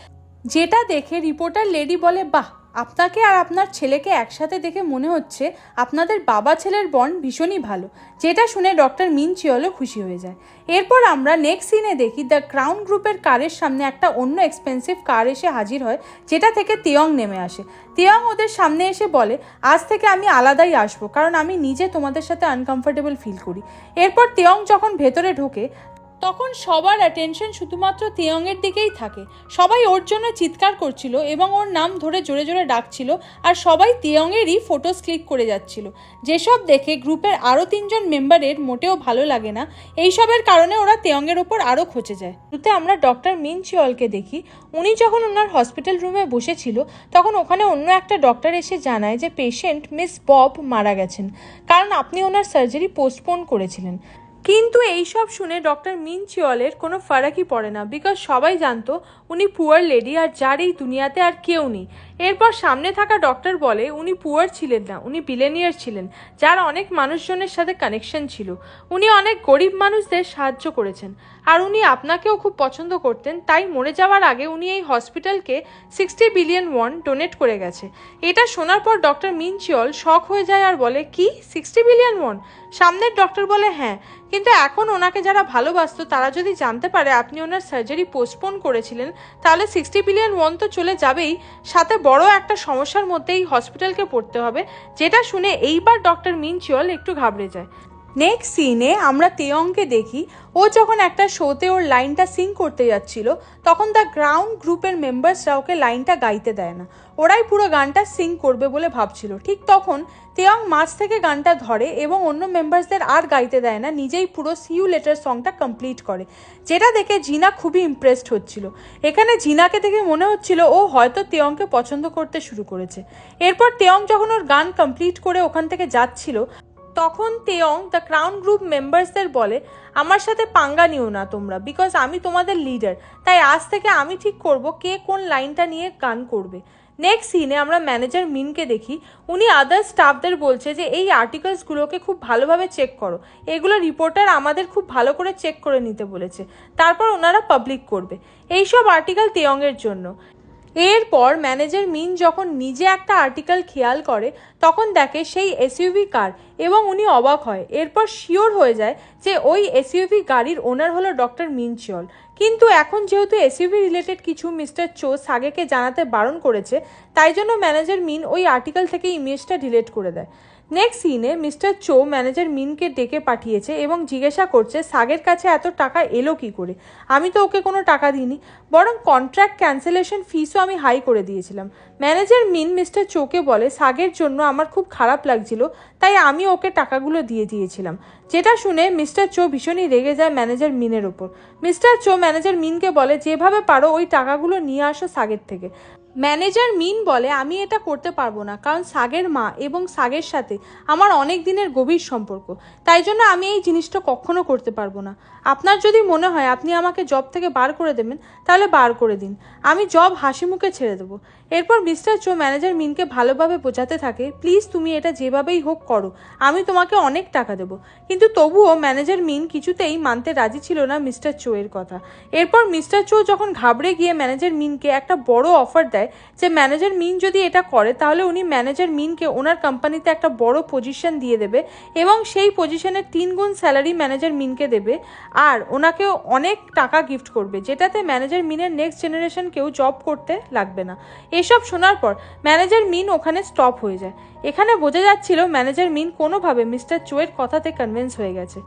যেটা দেখে রিপোর্টার লেডি বলে বাহ, আপনাকে আর আপনার ছেলেকে একসাথে দেখে মনে হচ্ছে আপনাদের বাবা ছেলের বন্ড ভীষণই ভালো, যেটা শুনে ডক্টর মিন চিয়লও খুশি হয়ে যায়। এরপর আমরা নেক্সট সিনে দেখি দ্য ক্রাউন গ্রুপের কারের সামনে একটা অন্য এক্সপেন্সিভ কার এসে হাজির হয়, যেটা থেকে তেয়ং নেমে আসে। তেয়ং ওদের সামনে এসে বলে আজ থেকে আমি আলাদাই আসবো, কারণ আমি নিজে তোমাদের সাথে আনকমফোর্টেবল ফিল করি। এরপর তেয়ং যখন ভেতরে ঢোকে, তখন সবার অ্যাটেনশন শুধুমাত্র তেয়ংয়ের দিকেই থাকে। সবাই ওর জন্য চিৎকার করছিল এবং ওর নাম ধরে জোরে জোরে ডাকছিল, আর সবাই তেয়ংয়েরই ফটোস ক্লিক করে যাচ্ছিল, যেসব দেখে গ্রুপের আরও 3জন মেম্বারের মোটেও ভালো লাগে না। এইসবের কারণে ওরা তেয়ংয়ের ওপর আরও খচে যায়। শুরুতে আমরা ডক্টর মিন চিওলকে দেখি। উনি যখন ওনার হসপিটাল রুমে বসেছিল তখন ওখানে অন্য একটা ডক্টর এসে জানায় যে পেশেন্ট মিস বব মারা গেছেন, কারণ আপনি ওনার সার্জারি পোস্টপোন করেছিলেন। কিন্তু এইসব শুনে ডক্টর মিন চিওলের কোনো ফারাকই পড়ে না, বিকজ সবাই জানতো উনি পুয়ার লেডি আর যার এই দুনিয়াতে আর কেউ নেই। এরপর সামনে থাকা ডক্টর বলে উনি পুয়ার ছিলেন না, উনি বিলেনিয়ার ছিলেন, যার অনেক মানুষজনের সাথে কানেকশন ছিল। উনি অনেক গরিব মানুষদের সাহায্য করেছেন, আর উনি আপনাকেও খুব পছন্দ করতেন। তাই মরে যাওয়ার আগে উনি এই হসপিটালকে 60 বিলিয়ন ওয়ান ডোনেট করে গেছে। এটা শোনার পর ডক্টর মিন চিওল শক হয়ে যায় আর বলে, কি 60 বিলিয়ন ওয়ান? সামনের ডক্টর বলে, হ্যাঁ, কিন্তু এখন ওনাকে যারা ভালোবাসতো তারা যদি জানতে পারে আপনি ওনার সার্জারি পোস্টপোন করেছিলেন, তাহলে 60 বিলিয়ন ওয়ান তো চলে যাবেই, সাথে বড় একটা সমস্যার মধ্যে এই হসপিটালকে পড়তে হবে। যেটা শুনে এইবার ডক্টর মিন চিওল একটু ঘাবড়ে যায়। নেক্সট সিনে আমরা তেয়ংকে দেখি। ও যখন একটা শোতে ওর লাইনটা সিং করতে যাচ্ছিল তখন দ্য গ্রাউন্ড গ্রুপের মেম্বার্সরা ওকে লাইনটা গাইতে দেয় না, ওরাই পুরো গানটা সিং করবে বলে ভাবছিল। ঠিক তখন তেয়ং মাঝ থেকে গানটা ধরে এবং অন্য মেম্বার্সদের আর গাইতে দেয় না, নিজেই পুরো সি ইউ লেটার সংটা কমপ্লিট করে, যেটা দেখে জিনা খুবই ইমপ্রেসড হচ্ছিল। এখানে জিনাকে দেখে মনে হচ্ছিল ও হয়তো তেয়ংকে পছন্দ করতে শুরু করেছে। এরপর তেয়ং যখন ওর গান কমপ্লিট করে ওখান থেকে যাচ্ছিল তখন তেয়ং দ্য ক্রাউন গ্রুপ মেম্বার্সদের বলে, আমার সাথে পাঙ্গা নিও না তোমরা, বিকজ আমি তোমাদের লিডার, তাই আজ থেকে আমি ঠিক করব কে কোন লাইনটা নিয়ে গান করবে। নেক্সট সিনে আমরা ম্যানেজার মিনকে দেখি। উনি আদার স্টাফদের বলছে যে এই আর্টিকেলসগুলোকে খুব ভালোভাবে চেক করো, এগুলো রিপোর্টার আমাদের খুব ভালো করে চেক করে নিতে বলেছে, তারপর ওনারা পাবলিক করবে। এইসব আর্টিকেল তেয়ংয়ের জন্য। এরপর ম্যানেজার মিন যখন নিজে একটা আর্টিকেল খেয়াল করে তখন দেখে সেই এসইউভি কার এবং উনি অবাক হয়। এরপর শিওর হয়ে যায় যে ওই এসইউভি গাড়ির ওনার হলো ডক্টর মিন চিওল। কিন্তু এখন যেহেতু এসইউভি রিলেটেড কিছু মিস্টার চো সাগেকে জানাতে বারণ করেছে, তাই জন্য ম্যানেজার মিন ওই আর্টিকেল থেকে ইমেজটা ডিলিট করে দেয়। নেক্সট সিনে মিস্টার চো ম্যানেজার মিনকে ডেকে পাঠিয়েছে এবং জিজ্ঞাসা করছে সাগের কাছে এত টাকা এলো কি করে, আমি তো ওকে কোনো টাকা দিইনি, বরং কন্ট্রাক্ট ক্যান্সেলেশন ফিসও আমি হাই করে দিয়েছিলাম। ম্যানেজার মিন মিস্টার চোকে বলে, সাগের জন্য আমার খুব খারাপ লাগছিল, তাই আমি ওকে টাকাগুলো দিয়ে দিয়েছিলাম। যেটা শুনে মিস্টার চো ভীষণই রেগে যায় ম্যানেজার মিনের ওপর। মিস্টার চো ম্যানেজার মিনকে বলে, যেভাবে পারো ওই টাকাগুলো নিয়ে আসো সাগের থেকে। ম্যানেজার মিন বলে, আমি এটা করতে পারবো না, কারণ সাগের মা এবং সাগের সাথে আমার অনেক দিনের গভীর সম্পর্ক, তাই জন্য আমি এই জিনিসটা কখনো করতে পারবো না। আপনার যদি মনে হয় আপনি আমাকে জব থেকে বার করে দেবেন তাহলে বার করে দিন, আমি জব হাসি মুখে ছেড়ে দেবো। এরপর মিস্টার চো ম্যানেজার মিনকে ভালোভাবে বোঝাতে থাকে, প্লিজ তুমি এটা যেভাবেই হোক করো, আমি তোমাকে অনেক টাকা দেবো। কিন্তু তবুও ম্যানেজার মিন কিছুতেই মানতে রাজি ছিল না মিস্টার চো এর কথা। এরপর মিস্টার চো যখন ঘাবড়ে গিয়ে ম্যানেজার মিনকে একটা বড় অফার দেয় যে ম্যানেজার মিন যদি এটা করে তাহলে উনি ম্যানেজার মিনকে ওনার কোম্পানিতে একটা বড় পজিশন দিয়ে দেবে এবং সেই পজিশনের 3 গুণ স্যালারি ম্যানেজার মিনকে দেবে, আর ওনাকেও অনেক টাকা গিফট করবে, যেটাতে ম্যানেজার মিনের নেক্সট জেনারেশন কেউ জব করতে লাগবে না। এসব শোনার পর ম্যানেজার মিন ওখানে স্টপ হয়ে যায়। এখানে বোঝা যাচ্ছিল ম্যানেজার মিন কোনোভাবে মিস্টার চোয়ের কথাতে কনভিন্স হয়ে গেছে।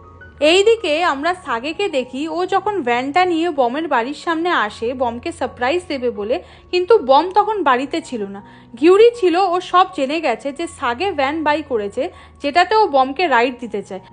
এইদিকে আমরা সাগেকে দেখি। ও যখন ভ্যানটা নিয়ে বমের বাড়ির সামনে আসে বমকে সারপ্রাইজ দেবে বলে, কিন্তু বম তখন বাড়িতে ছিল না, ঘিউরি ছিল। ও সব জেনে গেছে যে সাগে ভ্যান বাই করেছে, যেটাতে ও বমকে রাইড দিতে চায়।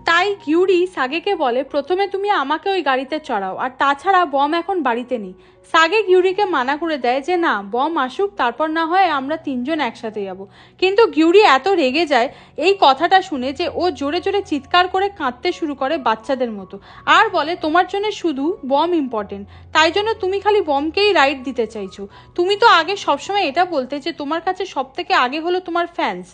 তাই ঘিউরি সাগেকে বলে, প্রথমে তুমি আমাকে ওই গাড়িতে চড়াও, আর তাছাড়া বম এখন বাড়িতে নেই। সাগে ঘিউরিকে মানা করে দেয় যে না, বম আসুক, তারপর না হয় আমরা 3 জন একসাথে যাব। কিন্তু ঘিউরি এত রেগে যায় এই কথাটা শুনে যে ও জোরে জোরে চিৎকার করে কাঁদতে শুরু করে বাচ্চাদের মতো, আর বলে তোমার জন্য শুধু বম ইম্পর্টেন্ট, তাই জন্য তুমি খালি বমকেই রাইড দিতে চাইছো। তুমি তো আগে সবসময় এটা বলতে যে তোমার কাছে সব থেকে আগে হলো তোমার ফ্যান্স।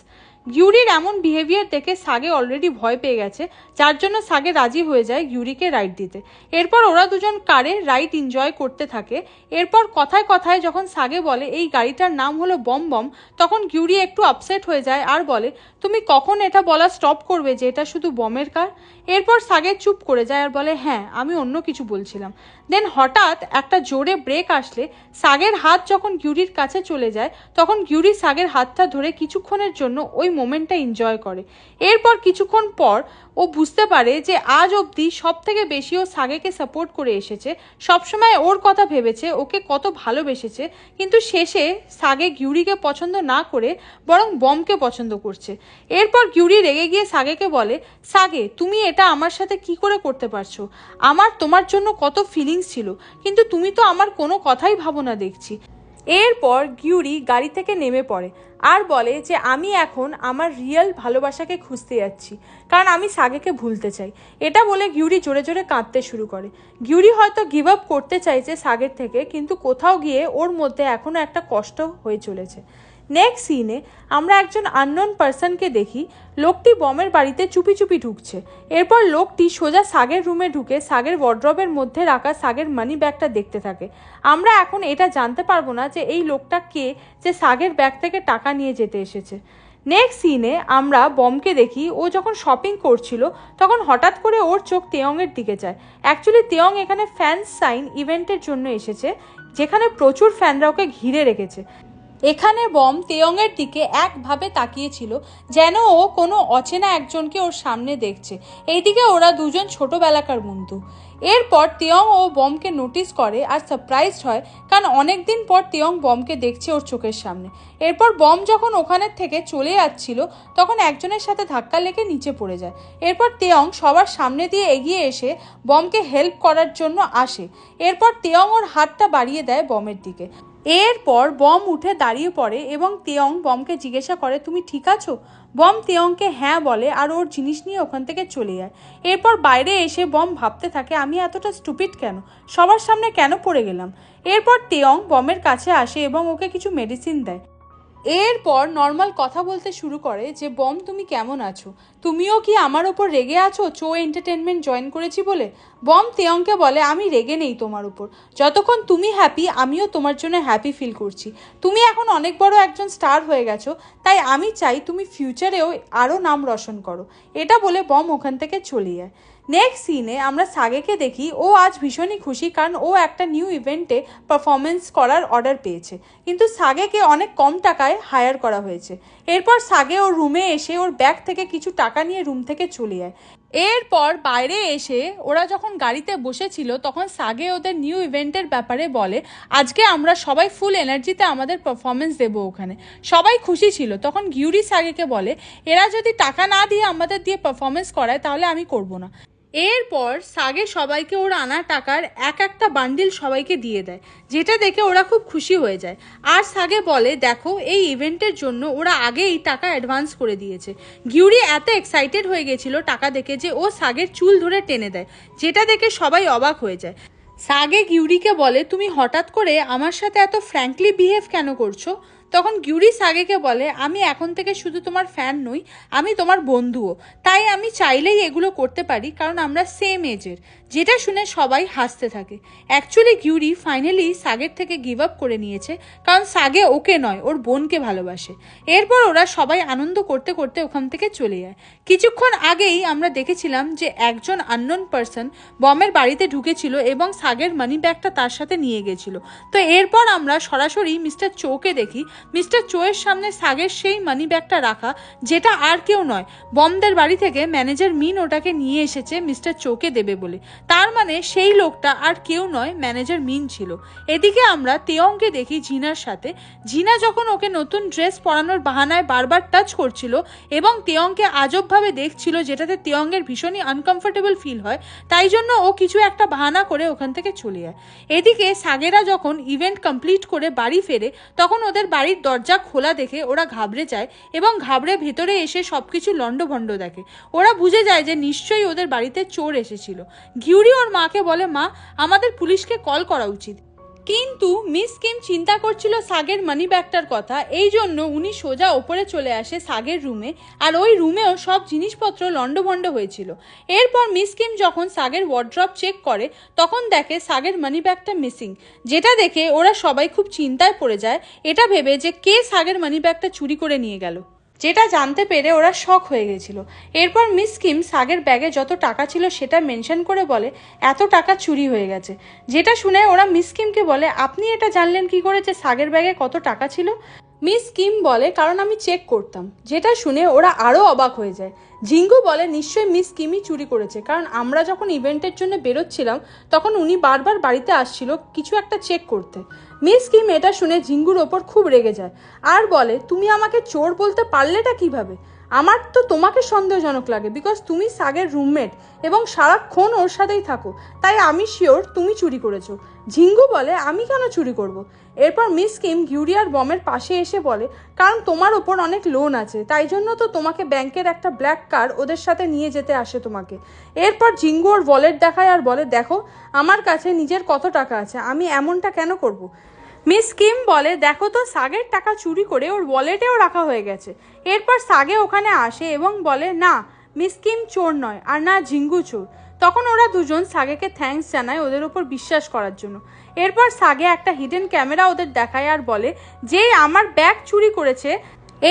ঘিউরির এমন বিহেভিয়ার দেখে সাগে অলরেডি ভয় পেয়ে গেছে, যার জন্য সাগে রাজি হয়ে যায় ঘিউরিকে রাইড দিতে। এরপর ওরা দুজন কারে রাইড এনজয় করতে থাকে। এরপর কথায় কথায় যখন সাগে বলে এই গাড়িটার নাম হলো বম বম, তখন ঘিউরি একটু আপসেট হয়ে যায় আর বলে, তুমি কখন এটা বলা স্টপ করবে যে এটা শুধু বমের কার? এরপর সাগে চুপ করে যায় আর বলে, হ্যাঁ আমি অন্য কিছু বলছিলাম। দেন হঠাৎ একটা জোরে ব্রেক আসলে সাগের হাত যখন ঘিউরির কাছে চলে যায় তখন ঘিউরি সাগের হাতটা ধরে কিছুক্ষণের জন্য ওই মোমেন্টটা এনজয় করে। এরপর কিছুক্ষণ পর ও বুঝতে পারে যে আজ অবধি সব থেকে বেশি ও সাগেকে সাপোর্ট করে এসেছে, সবসময় ওর কথা ভেবেছে, ওকে কত ভালোবেসেছে, কিন্তু শেষে সাগে গিউরিকে পছন্দ না করে বরং বমকে পছন্দ করছে। এরপর গিউরি রেগে গিয়ে সাগেকে বলে, সাগে তুমি এটা আমার সাথে কি করে করতে পারছো? আমার তোমার জন্য কত ফিলিংস ছিল, কিন্তু তুমি তো আমার কোনো কথাই ভাবো না দেখছি। এরপর গিউরি গাড়ি থেকে নেমে পড়ে আর বলে যে আমি এখন আমার রিয়েল ভালোবাসাকে খুঁজতে যাচ্ছি, কারণ আমি সাগেকে ভুলতে চাই। এটা বলে গিউরি জোরে জোরে কাঁদতে শুরু করে। গিউরি হয়তো গিভ আপ করতে চাইছে সাগের থেকে, কিন্তু কোথাও গিয়ে ওর মধ্যে এখনও একটা কষ্ট হয়ে চলেছে। নেক্সট সিনে আমরা একজন আননোন পার্সনকে দেখি। লোকটি বমের বাড়িতে চুপি চুপি ঢুকছে। এরপর লোকটি সোজা সাগের রুমে ঢুকে সাগের ওয়ার্ড্রবের মধ্যে রাখা সাগের মানি ব্যাগটা দেখতে থাকে। আমরা এখন এটা জানতে পারবো না যে এই লোকটা কে, যে সাগের ব্যাগ থেকে টাকা নিয়ে যেতে এসেছে। নেক্সট সিনে আমরা বমকে দেখি। ও যখন শপিং করছিল তখন হঠাৎ করে ওর চোখ তেয়ংয়ের দিকে যায়। অ্যাকচুয়ালি তেয়ং এখানে ফ্যান্স সাইন ইভেন্টের জন্য এসেছে, যেখানে প্রচুর ফ্যানরা ওকে ঘিরে রেখেছে। এখানে বম তেয়ংয়ের দিকে একভাবে তাকিয়েছিল, যেন ও কোনো অচেনা একজনকে ওর সামনে দেখছে। এইদিকে ওরা দুজন ছোটবেলাকার বন্ধু। এরপর তেয়ং ও বমকে নোটিস করে আর সারপ্রাইজড হয়, কারণ অনেকদিন পর তেয়ং বমকে দেখছে ওর চোখের সামনে। এরপর বম যখন ওখানের থেকে চলে যাচ্ছিল তখন একজনের সাথে ধাক্কা লেগে নিচে পড়ে যায়। এরপর তেয়ং সবার সামনে দিয়ে এগিয়ে এসে বমকে হেল্প করার জন্য আসে। এরপর তেয়ং ওর হাতটা বাড়িয়ে দেয় বমের দিকে। এরপর বম উঠে দাঁড়িয়ে পড়ে এবং তেয়ং বমকে জিজ্ঞাসা করে, তুমি ঠিক আছো? বম তেয়ংকে হ্যাঁ বলে আর ওর জিনিস নিয়ে ওখান থেকে চলে যায়। এরপর বাইরে এসে বম ভাবতে থাকে, আমি এতটা স্টুপিড কেন, সবার সামনে কেন পড়ে গেলাম। এরপর তেয়ং বমের কাছে আসে এবং ওকে কিছু মেডিসিন দেয়। এরপর নর্মাল কথা বলতে শুরু করে যে বম তুমি কেমন আছো, তুমিও কি আমার ওপর রেগে আছো চো এন্টারটেনমেন্ট জয়েন করেছি বলে? বম তেয়ংকে বলে, আমি রেগে নেই তোমার উপর, যতক্ষণ তুমি হ্যাপি আমিও তোমার জন্য হ্যাপি ফিল করছি। তুমি এখন অনেক বড় একজন স্টার হয়ে গেছো, তাই আমি চাই তুমি ফিউচারেও আরও নাম রোশন করো। এটা বলে বম ওখান থেকে চলে যায়। নেক্সট সিনে আমরা সাগেকে দেখি। ও আজ ভীষণই খুশি, কারণ ও একটা নিউ ইভেন্টে পারফরমেন্স করার অর্ডার পেয়েছে, কিন্তু সাগেকে অনেক কম টাকায় হায়ার করা হয়েছে। এরপর সাগে ওর রুমে এসে ওর ব্যাগ থেকে কিছু টাকা নিয়ে রুম থেকে চলে যায়। এরপর বাইরে এসে ওরা যখন গাড়িতে বসেছিল তখন সাগে ওদের নিউ ইভেন্টের ব্যাপারে বলে, আজকে আমরা সবাই ফুল এনার্জিতে আমাদের পারফরমেন্স দেবো ওখানে। সবাই খুশি ছিল। তখন গিউরি সাগেকে বলে, এরা যদি টাকা না দিয়ে আমাদের দিয়ে পারফরমেন্স করায় তাহলে আমি করব না। এরপর সাগে সবাইকে ওর আনা টাকার একটা বান্ডিল সবাইকে দিয়ে দেয়, যেটা দেখে ওরা খুব খুশি হয়ে যায়। আর সাগে বলে, দেখো এই ইভেন্টের জন্য ওরা আগেই টাকা অ্যাডভান্স করে দিয়েছে। গিউরি এত এক্সাইটেড হয়ে গেছিল টাকা দেখে যে ও সাগের চুল ধরে টেনে দেয়, যেটা দেখে সবাই অবাক হয়ে যায়। সাগে গিউরিকে বলে, তুমি হঠাৎ করে আমার সাথে এত ফ্র্যাঙ্কলি বিহেভ কেন করছো? তখন গিউরি সাগেকে বলে, আমি এখন থেকে শুধু তোমার ফ্যান নই, আমি তোমার বন্ধুও, তাই আমি চাইলেই এগুলো করতে পারি, কারণ আমরা সেম এজের। যেটা শুনে সবাই হাসতে থাকে। অ্যাকচুয়ালি গিউরি ফাইনালি সাগের থেকে গিভ আপ করে নিয়েছে, কারণ সাগে ওকে নয় ওর বোনকে ভালোবাসে। এরপর ওরা সবাই আনন্দ করতে করতে ওখান থেকে চলে যায়। কিছুক্ষণ আগেই আমরা দেখেছিলাম যে একজন আননোন পার্সন বমের বাড়িতে ঢুকেছিল এবং সাগের মানি ব্যাগটা তার সাথে নিয়ে গেছিল। তো এরপর আমরা সরাসরি মিস্টার চোকে দেখি। মিস্টার চোয়ের সামনে সাগের সেই মানি ব্যাগটা রাখা, যেটা আর কেউ নয়, বমদের বাড়ি থেকে ম্যানেজার মিন ওটাকে নিয়ে এসেছে মিস্টার চোকে দেবে বলে। তার মানে সেই লোকটা আর কেউ নয়, ম্যানেজার মিন ছিল। এদিকে আমরা তেয়ংকে দেখি জিনার সাথে। জিনা যখন ওকে নতুন ড্রেস পরানোর বাহানায় বারবার টাচ করছিল এবং তেয়ংকে আজবভাবে দেখছিল, যেটাতে তেয়ংয়ের ভীষণই আনকমফোর্টেবল ফিল হয়, তাই জন্য ও কিছু একটা বাহানা করে ওখান থেকে চলে যায়। এদিকে সাগেরা যখন ইভেন্ট কমপ্লিট করে বাড়ি ফেরে তখন ওদের বাড়ির দরজা খোলা দেখে ওরা ঘাবড়ে যায় এবং ঘাবড়ে ভেতরে এসে সবকিছু লন্ডভন্ড দেখে। ওরা বুঝে যায় যে নিশ্চয়ই ওদের বাড়িতে চোর এসেছিল। গিউরি ওর মাকে বলে, মা আমাদের পুলিশকে কল করা উচিত। কিন্তু মিস কিম চিন্তা করছিল সাগের মানি ব্যাগটার কথা, এই জন্য উনি সোজা ওপরে চলে আসে সাগের রুমে, আর ওই রুমেও সব জিনিসপত্র লন্ডভন্ড হয়েছিল। এরপর মিস কিম যখন সাগের ওয়ার্ড্রপ চেক করে তখন দেখে সাগের মানি ব্যাগটা মিসিং, যেটা দেখে ওরা সবাই খুব চিন্তায় পড়ে যায়, এটা ভেবে যে কে সাগের মানি ব্যাগটা চুরি করে নিয়ে গেল, যেটা জানতে পেরে ওরা শক হয়ে গেছিল। এরপর মিস কিম সাগের ব্যাগে যত টাকা ছিল সেটা মেনশন করে বলে এত টাকা চুরি হয়ে গেছে, যেটা শুনে ওরা মিস কিমকে বলে, আপনি এটা জানলেন কি করে যে সাগের ব্যাগে কত টাকা ছিল? মিস কিম বলে কারণ আমি চেক করতাম, যেটা শুনে ওরা আরও অবাক হয়ে যায়। জিঙ্গু বলে নিশ্চয়ই মিস কিমই চুরি করেছে, কারণ আমরা যখন ইভেন্টের জন্য বেরোচ্ছিলাম তখন উনি বারবার বাড়িতে আসছিল কিছু একটা চেক করতে। মিস কিম এটা শুনে জিঙ্গুর ওপর খুব রেগে যায় আর বলে তুমি আমাকে চোর বলতে পারলেটা কিভাবে? আমার তো তোমাকে সন্দেহজনক লাগে, বিকজ তুমি সাগের রুমমেট এবং সারাক্ষণ ওর সাথেই থাকো, তাই আমি শিওর তুমি চুরি করেছো। জিঙ্গু বলে আমি কেন চুরি করব? এরপর মিস কিম গিউরি আর বমের পাশে এসে বলে কারণ তোমার ওপর অনেক লোন আছে, তাই জন্য তো তোমাকে ব্যাংকের একটা ব্ল্যাক কার ওদের সাথে নিয়ে যেতে আসে তোমাকে। এরপর জিঙ্গু ওর ওয়ালেট দেখায় আর বলে দেখো আমার কাছে নিজের কত টাকা আছে, আমি এমনটা কেন করব? মিস কিম বলে দেখো তো সাগের টাকা চুরি করে ওর ওয়ালেটেও রাখা হয়ে গেছে। এরপর সাগে ওখানে আসে এবং বলে না, মিস কিম চোর নয় আর না জিঙ্গু চোর। তখন ওরা দুজন সাগেকে থ্যাঙ্কস জানায় ওদের ওপর বিশ্বাস করার জন্য। এরপর সাগে একটা হিডেন ক্যামেরা ওদের দেখায় আর বলে যে আমার ব্যাগ চুরি করেছে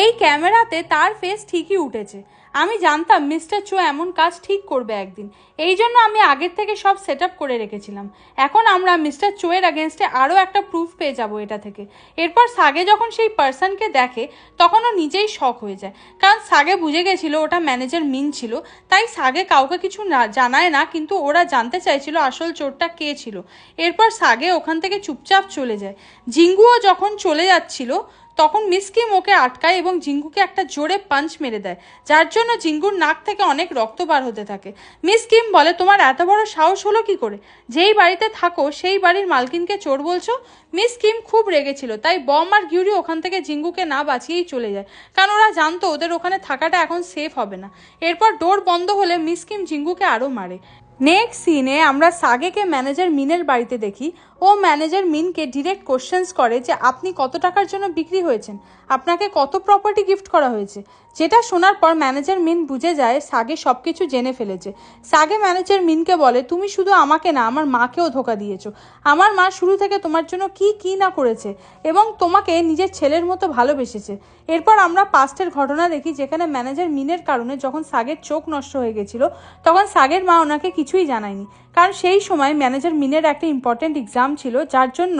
এই ক্যামেরাতে তার ফেস ঠিকই উঠেছে। আমি জানতাম মিস্টার চো এমন কাজ ঠিক করবে একদিন, এই জন্য আমি আগের থেকে সব সেট আপ করে রেখেছিলাম। এখন আমরা মিস্টার চো এর আগেনস্টে আরও একটা প্রুফ পেয়ে যাব এটা থেকে। এরপর সাগে যখন সেই পার্সনকে দেখে তখন ও নিজেই শক হয়ে যায়, কারণ সাগে বুঝে গেছিল ওটা ম্যানেজার মিন ছিল। তাই সাগে কাউকে কিছু জানায় না, কিন্তু ওরা জানতে চাইছিল আসল চোরটা কে ছিল। এরপর সাগে ওখান থেকে চুপচাপ চলে যায়। জিঙ্গুও যখন চলে যাচ্ছিল তখন মিস কিম ওকে আটকায় এবং জিঙ্গুকে একটা জোরে পাঞ্চ মেরে দেয়, যার জন্য জিঙ্গুর নাক থেকে অনেক রক্ত বার হতে থাকে। মিস কিম বলে তোমার এত বড় সাহস হলো কি করে? যেই বাড়িতে থাকো সেই বাড়ির মালকিনকে চোর বলছো? মিস কিম খুব রেগেছিল, তাই বম আর গিউরি ওখান থেকে জিঙ্গুকে না বাঁচিয়েই চলে যায়, কারণ ওরা জানতো ওদের ওখানে থাকাটা এখন সেফ হবে না। এরপর ডোর বন্ধ হলে মিস কিম জিঙ্গুকে আরও মারে। নেক্সট সিনে আমরা সাগেকে ম্যানেজার মিনের বাড়িতে দেখি। ও ম্যানেজার মিনকে ডিরেক্ট কোশ্চেন্স করে যে আপনি কত টাকার জন্য বিক্রি হয়েছেন, আপনাকে কত প্রপার্টি গিফট করা হয়েছে। যেটা শোনার পর ম্যানেজার মিন বুঝে যায় সাগে সব কিছু জেনে ফেলেছে। সাগে ম্যানেজার মিনকে বলে তুমি শুধু আমাকে না আমার মাকেও ধোকা দিয়েছো। আমার মা শুরু থেকে তোমার জন্য কি না করেছে এবং তোমাকে নিজের ছেলের মতো ভালোবেসেছে। এরপর আমরা পাস্টের ঘটনা দেখি, যেখানে ম্যানেজার মিনের কারণে যখন সাগের চোখ নষ্ট হয়ে গেছিল তখন সাগের মা ওনাকে কিছুই জানায়নি, কারণ সেই সময় ম্যানেজার মিনের একটা ইম্পর্টেন্ট এক্সাম ছিল, যার জন্য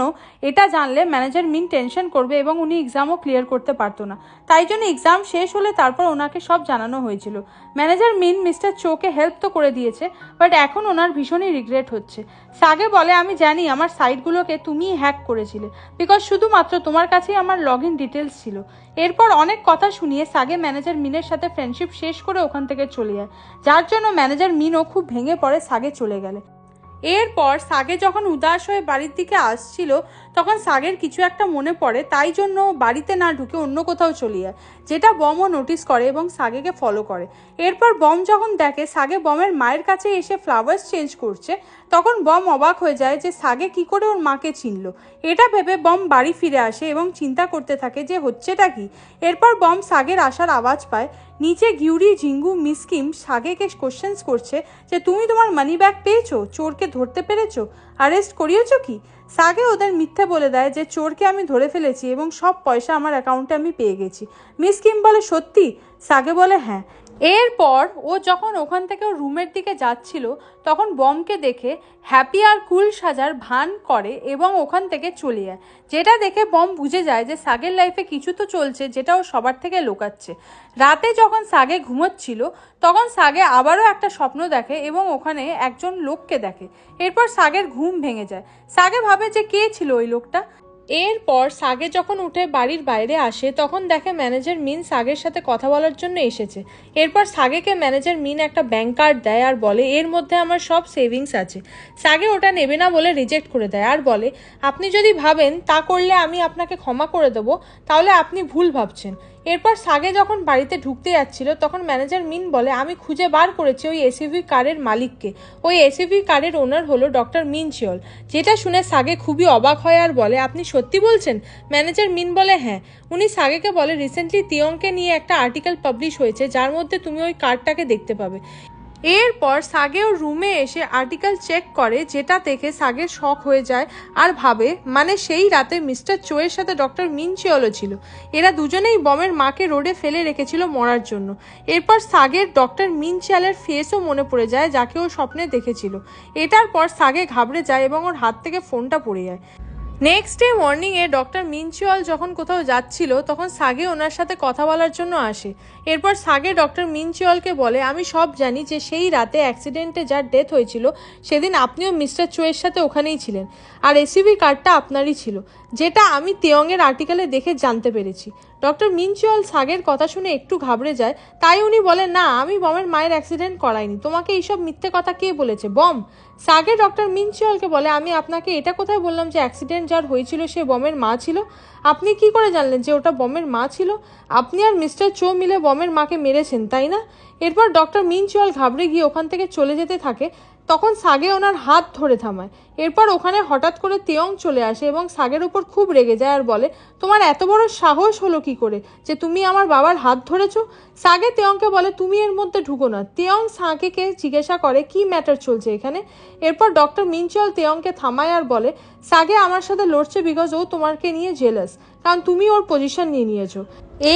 এটা জানলে ম্যানেজার মিন টেনশন করবে এবং উনি এক্সামও ক্লিয়ার করতে পারতো না। তাই জন্য এক্সাম শেষ হলে তারপর ওনাকে সব জানানো হয়েছিল। ম্যানেজার মিন মিস্টার চোকে হেল্প তো করে দিয়েছে, বাট এখন ওনার ভীষণই রিগ্রেট হচ্ছে। সাগে বলে আমি জানি আমার সাইটগুলোকে তুমিই হ্যাক করেছিলে, বিকজ শুধুমাত্র তোমার কাছেই আমার লগ ইন ডিটেলস ছিল। এরপর অনেক কথা শুনিয়ে সাগে ম্যানেজার মিনের সাথে ফ্রেন্ডশিপ শেষ করে ওখান থেকে চলে যায়, যার জন্য ম্যানেজার মিনও খুব ভেঙে পড়ে সাগে চলে গেলে। এরপর সাগে যখন উদাস হয়ে বাড়ির দিকে আসছিল তখন সাগের কিছু একটা মনে পড়ে, তাই জন্য বাড়িতে না ঢুকে অন্য কোথাও চলে যায়, যেটা বমও নোটিস করে এবং সাগেকে ফলো করে। এরপর বম যখন দেখে সাগে বমের মায়ের কাছে এসে ফ্লাওয়ার্স চেঞ্জ করছে তখন বম অবাক হয়ে যায় যে সাগে কি করে ওর মাকে চিনল। এটা ভেবে বম বাড়ি ফিরে আসে এবং চিন্তা করতে থাকে যে হচ্ছেটা কি। এরপর বম সাগের আসার আওয়াজ পায়। নিচে গিউরি, জিঙ্গু, মিস কিম সাগেকে কোশ্চেন্স করছে যে তুমি তোমার মানি ব্যাগ পেয়েছো, চোরকে ধরতে পেরেছো, অ্যারেস্ট করিয়েছো কি? সাগে ওদের মিথ্যে বলে দেয় যে চোরকে আমি ধরে ফেলেছি এবং সব পয়সা আমার অ্যাকাউন্টে আমি পেয়ে গেছি। মিস কিম বলে সত্যি? সাগে বলে হ্যাঁ। এরপর ও যখন ওখান থেকে ওর রুমের দিকে যাচ্ছিল তখন বমকে দেখে হ্যাপি আর কুল সাজার ভান করে এবং ওখান থেকে চলে যায়, যেটা দেখে বম বুঝে যায় যে সাগের লাইফে কিছু তো চলছে যেটা ও সবার থেকে লুকাচ্ছে। রাতে যখন সাগে ঘুমোচ্ছিল তখন সাগে আবারও একটা স্বপ্ন দেখে এবং ওখানে একজন লোককে দেখে। এরপর সাগের ঘুম ভেঙে যায়। সাগে ভাবে যে কে ছিল ওই লোকটা। এরপর সাগে যখন উঠে বাড়ির বাইরে আসে তখন দেখে ম্যানেজার মিন সাগের সাথে কথা বলার জন্য এসেছে। এরপর সাগেকে ম্যানেজার মিন একটা ব্যাংক কার্ড দেয় আর বলে এর মধ্যে আমার সব সেভিংস আছে। সাগে ওটা নেবে না বলে রিজেক্ট করে দেয় আর বলে আপনি যদি ভাবেন তা করলে আমি আপনাকে ক্ষমা করে দেবো, তাহলে আপনি ভুল ভাবছেন। এরপর সাগে যখন বাড়িতে ঢুকতে যাচ্ছিল তখন ম্যানেজার মিন বলে আমি খুঁজে বার করেছি ওই এসইভি কারের মালিককে। ওই এসইভি কারের ওনার হলো ডক্টর মিন চিওল। যেটা শুনে সাগে খুবই অবাক হয় আর বলে আপনি সত্যি বলছেন? ম্যানেজার মিন বলে হ্যাঁ। উনি সাগেকে বলে রিসেন্টলি তিয়ংকে নিয়ে একটা আর্টিকেল পাবলিশ হয়েছে যার মধ্যে তুমি ওই কার্ডটাকে দেখতে পাবে। এরপর সাগে ওর রুমে এসে আর্টিকেল চেক করে, যেটা দেখে সাগের শক হয়ে যায় আর ভাবে মানে সেই রাতে মিস্টার চোয়ের সাথে ডক্টর মিন চিওলও ছিল। এরা দুজনেই বমের মাকে রোডে ফেলে রেখেছিল মরার জন্য। এরপর সাগের ডক্টর মিন চিওলের ফেসও মনে পড়ে যায় যাকে ও স্বপ্নে দেখেছিল। এটার পর সাগে ঘাবড়ে যায় এবং ওর হাত থেকে ফোনটা পড়ে যায়। নেক্সট ডে মর্নিংয়ে ডক্টর মিনচিওল যখন কোথাও যাচ্ছিল তখন সাগে ওনার সাথে কথা বলার জন্য আসে। এরপর সাগে ডক্টর মিনচিওলকে বলে, আমি সব জানি যে সেই রাতে অ্যাক্সিডেন্টে যার ডেথ হয়েছিল সেদিন আপনিও মিস্টার চোয়ের সাথে ওখানেই ছিলেন, আর এসইভি কার্ডটা আপনারই ছিল, যেটা আমি তেয়ংয়ের আর্টিকেলে দেখে জানতে পেরেছি। ডক্টর মিনচিওল সাগের কথা শুনে একটু ঘাবড়ে যায়, তাই উনি বলেন, না, আমি বমের মায়ের অ্যাক্সিডেন্ট করাইনি, তোমাকে এইসব মিথ্যে কথা কে বলেছে? বম? সাগে ডক্টর মিনচিওলকে বলে, আমি আপনাকে এটা কোথায় বললাম যে অ্যাক্সিডেন্ট যার হয়েছিল সে বমের মা ছিল? আপনি কি করে জানলেন যে ওটা বমের মা ছিল? আপনি আর মিস্টার চো মিলে বমের মাকে মেরেছেন, তাই না? এরপর ডক্টর মিনচিওল ঘাবড়ে গিয়ে ওখান থেকে চলে যেতে থাকে। তখন সাগে ওনার হাত ধরে থামায়। এরপর ওখানে হঠাৎ করে তেয়ং চলে আসে এবং সাগের উপর খুব রেগে যায় আর বলে, তোমার এত বড় সাহস হলো কি করে যে তুমি আমার বাবার হাত ধরেছো? সাগে তেয়ংকে বলে, তুমি এর মধ্যে ঢুকো না। তেয়ং সাগেকে জিজ্ঞাসা করে, কি ম্যাটার চলছে এখানে? এরপর ডক্টর মিনচিওল তেয়ংকে থামায় আর বলে, সাগে আমার সাথে লড়ছে বিকজ ও তোমাকে নিয়ে জেলাস, কারণ তুমি ওর পজিশন নিয়ে নিয়েছো।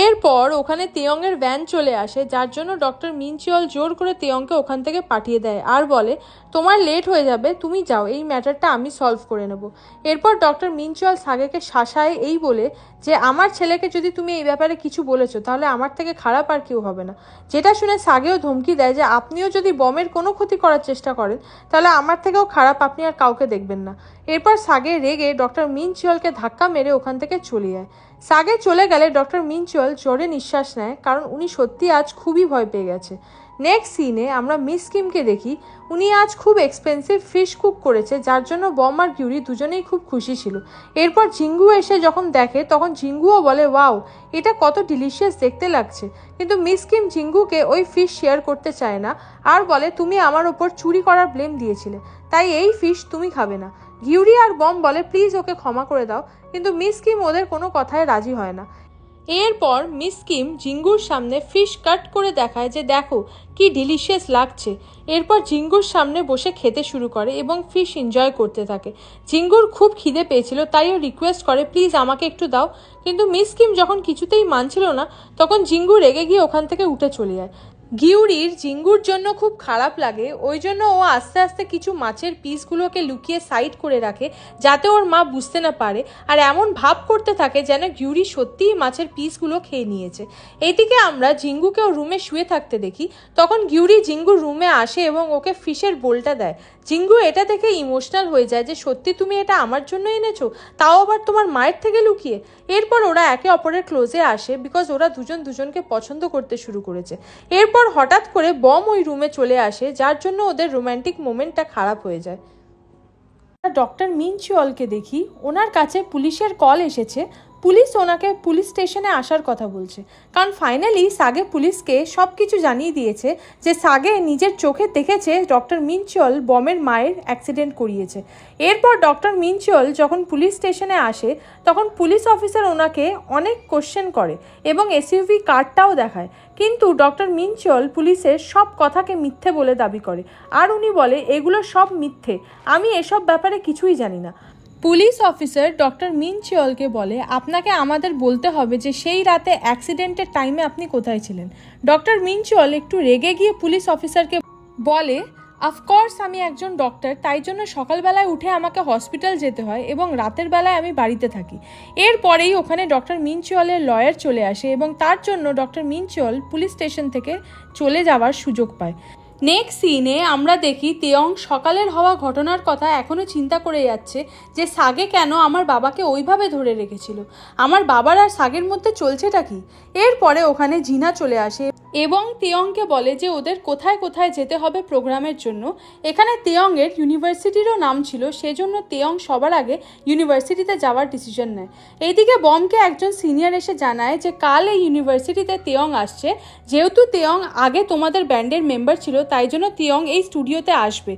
এরপর ওখানে তেয়ংয়ের ভ্যান চলে আসে, যার জন্য ডক্টর মিনচিওল জোর করে তেয়ংকে ওখান থেকে পাঠিয়ে দেয় আর বলে, তোমার লেট হয়ে যাবে, তুমি যাও, এই ম্যাটারটা আমি সলভ করে নেব। এরপর ডক্টর মিনচিওল সাগেকে শাসায় এই বলে যে, আমার ছেলেকে যদি তুমি এই ব্যাপারে কিছু বলেছো তাহলে আমার থেকে খারাপ আর কেউ হবে না। যেটা শুনে সাগেও ধমকি দেয় যে, আপনিও যদি বমের কোনো ক্ষতি করার চেষ্টা করেন তাহলে আমার থেকেও খারাপ আপনি আর কাউকে দেখবেন না। এরপর সাগে রেগে ডক্টর মিনচিওলকে ধাক্কা মেরে ওখান থেকে চলে যায়। সাগে চলে গেলে ডক্টর মিনচিওল জোরে নিঃশ্বাস নেয়, কারণ উনি সত্যি আজ খুবই ভয় পেয়ে গেছে। নেক্সট সিনে আমরা মিস কিমকে দেখি। উনি আজ খুব এক্সপেন্সিভ ফিশ কুক করেছে, যার জন্য বম আর গিউরি দুজনেই খুব খুশি ছিল। এরপর জিঙ্গু এসে যখন দেখে তখন জিঙ্গুও বলে, ওয়াও, এটা কত ডিলিশিয়াস দেখতে লাগছে। কিন্তু মিস কিম জিঙ্গুকে ওই ফিশ শেয়ার করতে চায় না আর বলে, তুমি আমার ওপর চুরি করার ব্লেম দিয়েছিলে, তাই এই ফিশ তুমি খাবে না। গিউরি আর বম বলে, প্লিজ ওকে ক্ষমা করে দাও, কিন্তু মিস কিম ওদের কোনো কথায় রাজি হয় না। এরপর মিস কিম জিঙ্গুর সামনে ফিশ কাট করে দেখায় যে, দেখো কি ডিলিশিয়াস লাগছে। এরপর জিঙ্গুর সামনে বসে খেতে শুরু করে এবং ফিশ এনজয় করতে থাকে। জিঙ্গুর খুব খিদে পেয়েছিল, তাই ও রিকোয়েস্ট করে, প্লিজ আমাকে একটু দাও। কিন্তু মিস কিম যখন কিছুতেই মানছিল না তখন জিঙ্গু রেগে গিয়ে ওখান থেকে উঠে চলে যায়। গিউরির জিঙ্গুর জন্য খুব খারাপ লাগে, ওই জন্য ও আস্তে আস্তে কিছু মাছের পিসগুলোকে লুকিয়ে সাইড করে রাখে যাতে ওর মা বুঝতে না পারে, আর এমন ভাব করতে থাকে যেন গিউরি সত্যিই মাছের পিসগুলো খেয়ে নিয়েছে। এইদিকে আমরা জিঙ্গুকে ওর রুমে শুয়ে থাকতে দেখি। তখন গিউরি জিঙ্গুর রুমে আসে এবং ওকে ফিশের বোলটা দেয়। জিঙ্গু এটা দেখে ইমোশনাল হয়ে যায় যে, সত্যি তুমি এটা আমার জন্য এনেছো, তাও আবার তোমার মায়ের থেকে লুকিয়ে। এরপর ওরা একে অপরের ক্লোজে আসে বিকজ ওরা দুজন দুজনকে পছন্দ করতে শুরু করেছে। এরপর হঠাৎ করে বম ওই রুমে চলে আসে, যার জন্য ওদের রোম্যান্টিক মোমেন্টটা খারাপ হয়ে যায়। ডক্টর মিনচিওলকে দেখি, ওনার কাছে পুলিশের কল এসেছে। পুলিশ ওনাকে পুলিশ স্টেশনে আসার কথা বলছে, কারণ ফাইনালি সাগে পুলিশকে সব কিছু জানিয়ে দিয়েছে যে সাগে নিজের চোখে দেখেছে ডক্টর মিনচিওল বমের মায়ের অ্যাক্সিডেন্ট করিয়েছে। এরপর ডক্টর মিনচিওল যখন পুলিশ স্টেশনে আসে তখন পুলিশ অফিসার ওনাকে অনেক কোশ্চেন করে এবং এসইউভি কার্ডটাও দেখায়, কিন্তু ডক্টর মিনচিওল পুলিশের সব কথাকে মিথ্যে বলে দাবি করে আর উনি বলে, এগুলো সব মিথ্যে, আমি এসব ব্যাপারে কিছুই জানি না। পুলিশ অফিসার ডক্টর মিনচিওলকে বলে, আপনাকে আমাদের বলতে হবে যে সেই রাতে অ্যাক্সিডেন্টের টাইমে আপনি কোথায় ছিলেন। ডক্টর মিনচিওল একটু রেগে গিয়ে পুলিশ অফিসারকে বলে, অফকোর্স আমি একজন ডক্টর, তাই জন্য সকালবেলায় উঠে আমাকে হসপিটাল যেতে হয় এবং রাতের বেলায় আমি বাড়িতে থাকি। এরপরেই ওখানে ডক্টর মিনচিওলের লয়ার চলে আসে এবং তার জন্য ডক্টর মিনচিওল পুলিশ স্টেশন থেকে চলে যাওয়ার সুযোগ পায়। নেক্সট সিনে আমরা দেখি তেয়ং সকালের হওয়া ঘটনার কথা এখনও চিন্তা করে যাচ্ছে যে সাগে কেন আমার বাবাকে ওইভাবে ধরে রেখেছিল, আমার বাবার আর সাগের মধ্যে চলছেটা কি। এরপরে ওখানে জিনা চলে আসে এবং তেয়ংকে বলে যে ওদের কোথায় কোথায় যেতে হবে প্রোগ্রামের জন্য। এখানে তেয়ংয়ের ইউনিভার্সিটিরও নাম ছিল, সেজন্য তেয়ং সবার আগে ইউনিভার্সিটিতে যাওয়ার ডিসিশন নেয়। এইদিকে বমকে একজন সিনিয়র এসে জানায় যে কাল এই ইউনিভার্সিটিতে তেয়ং আসছে, যেহেতু তেয়ং আগে তোমাদের ব্যান্ডের মেম্বার ছিল তাই জন্য তেয়ং এই স্টুডিওতে আসবে,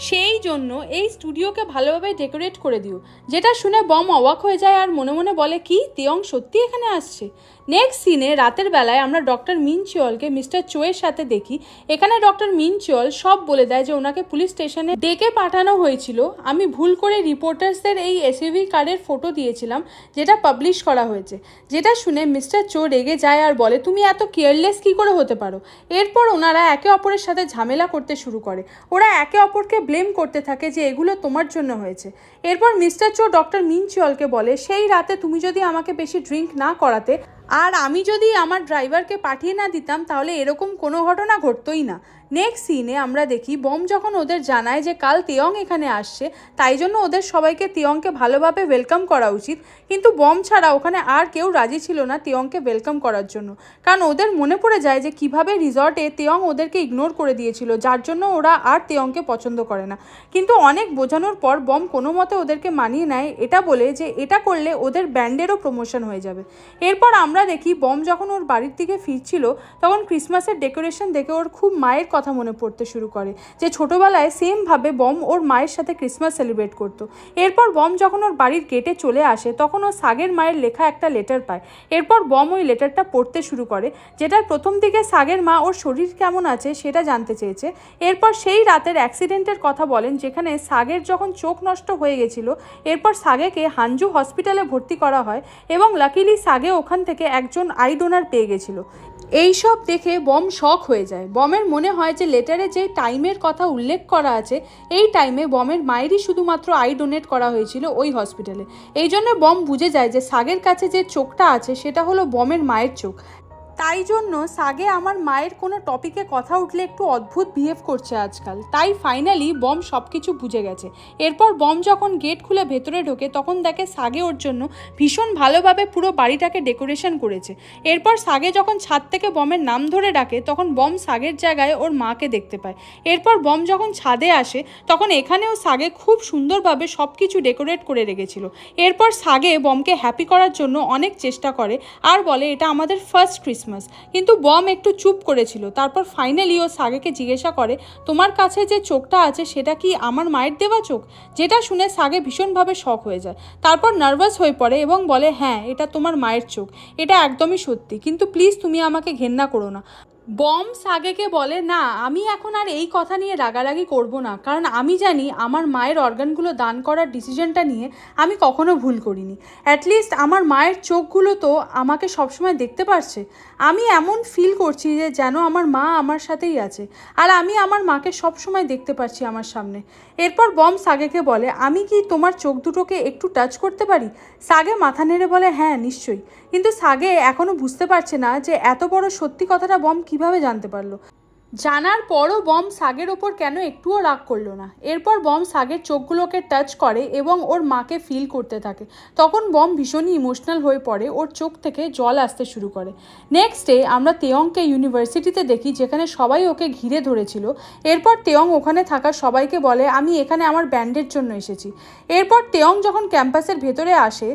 সেই জন্য এই স্টুডিওকে ভালোভাবে ডেকোরেট করে দিও। যেটা শুনে বম অবাক হয়ে যায় আর মনে মনে বলে, কি তেয়ং সত্যি এখানে আসছে। নেক্সট সিনে রাতের বেলায় আমরা ডক্টর মিনচিওলকে মিস্টার চোয়ের সাথে দেখি। এখানে ডক্টর মিনচিওল সব বলে দেয় যে ওনাকে পুলিশ স্টেশনে ডেকে পাঠানো হয়েছিল, আমি ভুল করে রিপোর্টার্সদের এই এসইভি কার্ডের ফটো দিয়েছিলাম যেটা পাবলিশ করা হয়েছে। যেটা শুনে মিস্টার চো রেগে যায় আর বলে, তুমি এত কেয়ারলেস কী করে হতে পারো। এরপর ওনারা একে অপরের সাথে ঝামেলা করতে শুরু করে, ওরা একে অপরকে ব্লেম করতে থাকে যে এগুলো তোমার জন্য হয়েছে। এরপর মিস্টার চো ডক্টর মিন চিওলকে বলে, সেই রাতে তুমি যদি আমাকে বেশি ড্রিঙ্ক না করাতে আর আমি যদি আমার ড্রাইভারকে পাঠিয়ে না দিতাম তাহলে এরকম কোনো ঘটনা ঘটতোই না। নেক্সট সিনে আমরা দেখি বম যখন ওদের জানায় যে কাল তেয়ং এখানে আসছে, তাই জন্য ওদের সবাইকে তেয়ংকে ভালোভাবে ওয়েলকাম করা উচিত, কিন্তু বম ছাড়া ওখানে আর কেউ রাজি ছিল না তেয়ংকে ওয়েলকাম করার জন্য, কারণ ওদের মনে পড়ে যায় যে কিভাবে রিসর্টে তেয়ং ওদেরকে ইগনোর করে দিয়েছিল, যার জন্য ওরা আর তেয়ংকে পছন্দ করে না। কিন্তু অনেক বোঝানোর পর বম কোনো মতে ওদেরকে মানিয়ে নেয়, এটা বলে যে এটা করলে ওদের ব্যান্ডেরও প্রমোশন হয়ে যাবে। এরপর আমরা দেখি বম যখন ওর বাড়ির দিকে ফিরছিল তখন ক্রিসমাসের ডেকোরেশন দেখে ওর খুব মায়ের কথা মনে পড়তে শুরু করে, যে ছোটোবেলায় সেমভাবে বম ওর মায়ের সাথে ক্রিসমাস সেলিব্রেট করতো। এরপর বম যখন ওর বাড়ির গেটে চলে আসে তখন ও সাগের মায়ের লেখা একটা লেটার পায়। এরপর বম ওই লেটারটা পড়তে শুরু করে, যেটার প্রথম দিকে সাগের মা ওর শরীর কেমন আছে সেটা জানতে চেয়েছে। এরপর সেই রাতের অ্যাক্সিডেন্টের কথা বলেন যেখানে সাগের যখন চোখ নষ্ট হয়ে গেছিল, এরপর সাগেকে হানজু হসপিটালে ভর্তি করা হয় এবং লাকিলি সাগে ওখান থেকে একজন আই ডোনার পেয়ে গেছিল। এইসব দেখে বম শক হয়ে যায়। বমের মনে হয় যে লেটারে যে টাইমের কথা উল্লেখ করা আছে এই টাইমে বমের মায়েরই শুধুমাত্র আই ডোনেট করা হয়েছিল ওই হসপিটালে। এই জন্য বম বুঝে যায় যে সাগের কাছে যে চোখটা আছে সেটা হলো বমের মায়ের চোখ। তাই জন্য সাগে আমার মায়ের কোনো টপিকে কথা উঠলে একটু অদ্ভুত বিহেভ করছে আজকাল। তাই ফাইনালি বম সব কিছু বুঝে গেছে। এরপর বম যখন গেট খুলে ভেতরে ঢোকে তখন দেখে সাগে ওর জন্য ভীষণ ভালোভাবে পুরো বাড়িটাকে ডেকোরেশন করেছে। এরপর সাগে যখন ছাদ থেকে বমের নাম ধরে ডাকে তখন বম সাগের জায়গায় ওর মাকে দেখতে পায়। এরপর বম যখন ছাদে আসে তখন এখানেও সাগে খুব সুন্দরভাবে সব কিছু ডেকোরেট করে রেখেছিল। এরপর সাগে বমকে হ্যাপি করার জন্য অনেক চেষ্টা করে আর বলে এটা আমাদের ফার্স্ট ক্রিসমাস, কিন্তু বম একটু চুপ করেছিল। তারপর ফাইনালি ও সাগেকে জিজ্ঞাসা করে তোমার কাছে যে চোখটা আছে সেটা কি আমার মায়ের দেওয়া চোখ? যেটা শুনে সাগে ভীষণভাবে শক হয়ে যায়। তারপর নার্ভাস হয়ে পড়ে এবং বলে হ্যাঁ এটা তোমার মায়ের চোখ, এটা একদমই সত্যি, কিন্তু প্লিজ তুমি আমাকে ঘেন্না করো না। বম সাগেকে বলে না আমি এখন আর এই কথা নিয়ে রাগারাগি করব না, কারণ আমি জানি আমার মায়ের অর্গানগুলো দান করার ডিসিশনটা নিয়ে আমি কখনো ভুল করিনি। অ্যাটলিস্ট আমার মায়ের চোখগুলো তো আমাকে সবসময় দেখতে পারছে। আমি এমন ফিল করছি যে যেন আমার মা আমার সাথেই আছে আর আমি আমার মাকে সবসময় দেখতে পারছি আমার সামনে। এরপর বম সাগেকে বলে আমি কি তোমার চোখ দুটোকে একটু টাচ করতে পারি? সাগে মাথা নেড়ে বলে হ্যাঁ নিশ্চয়ই, কিন্তু সাগে এখনও বুঝতে পারছে না যে এত বড় সত্যি কথাটা বম কিভাবে জানতে পারলো। জানার পরও বম সাগের ওপর কেন একটুও রাগ করলো না। এরপর বম সাগের চোখগুলোকে টাচ করে এবং ওর মাকে ফিল করতে থাকে। তখন বম ভীষণই ইমোশনাল হয়ে পড়ে, ওর চোখ থেকে জল আসতে শুরু করে। নেক্সট ডে আমরা তেয়ংকে ইউনিভার্সিটিতে দেখি যেখানে সবাই ওকে ঘিরে ধরেছিল। এরপর তেয়ং ওখানে থাকা সবাইকে বলে আমি এখানে আমার ব্যান্ডের জন্য এসেছি। এরপর তেয়ং যখন ক্যাম্পাসের ভেতরে আসে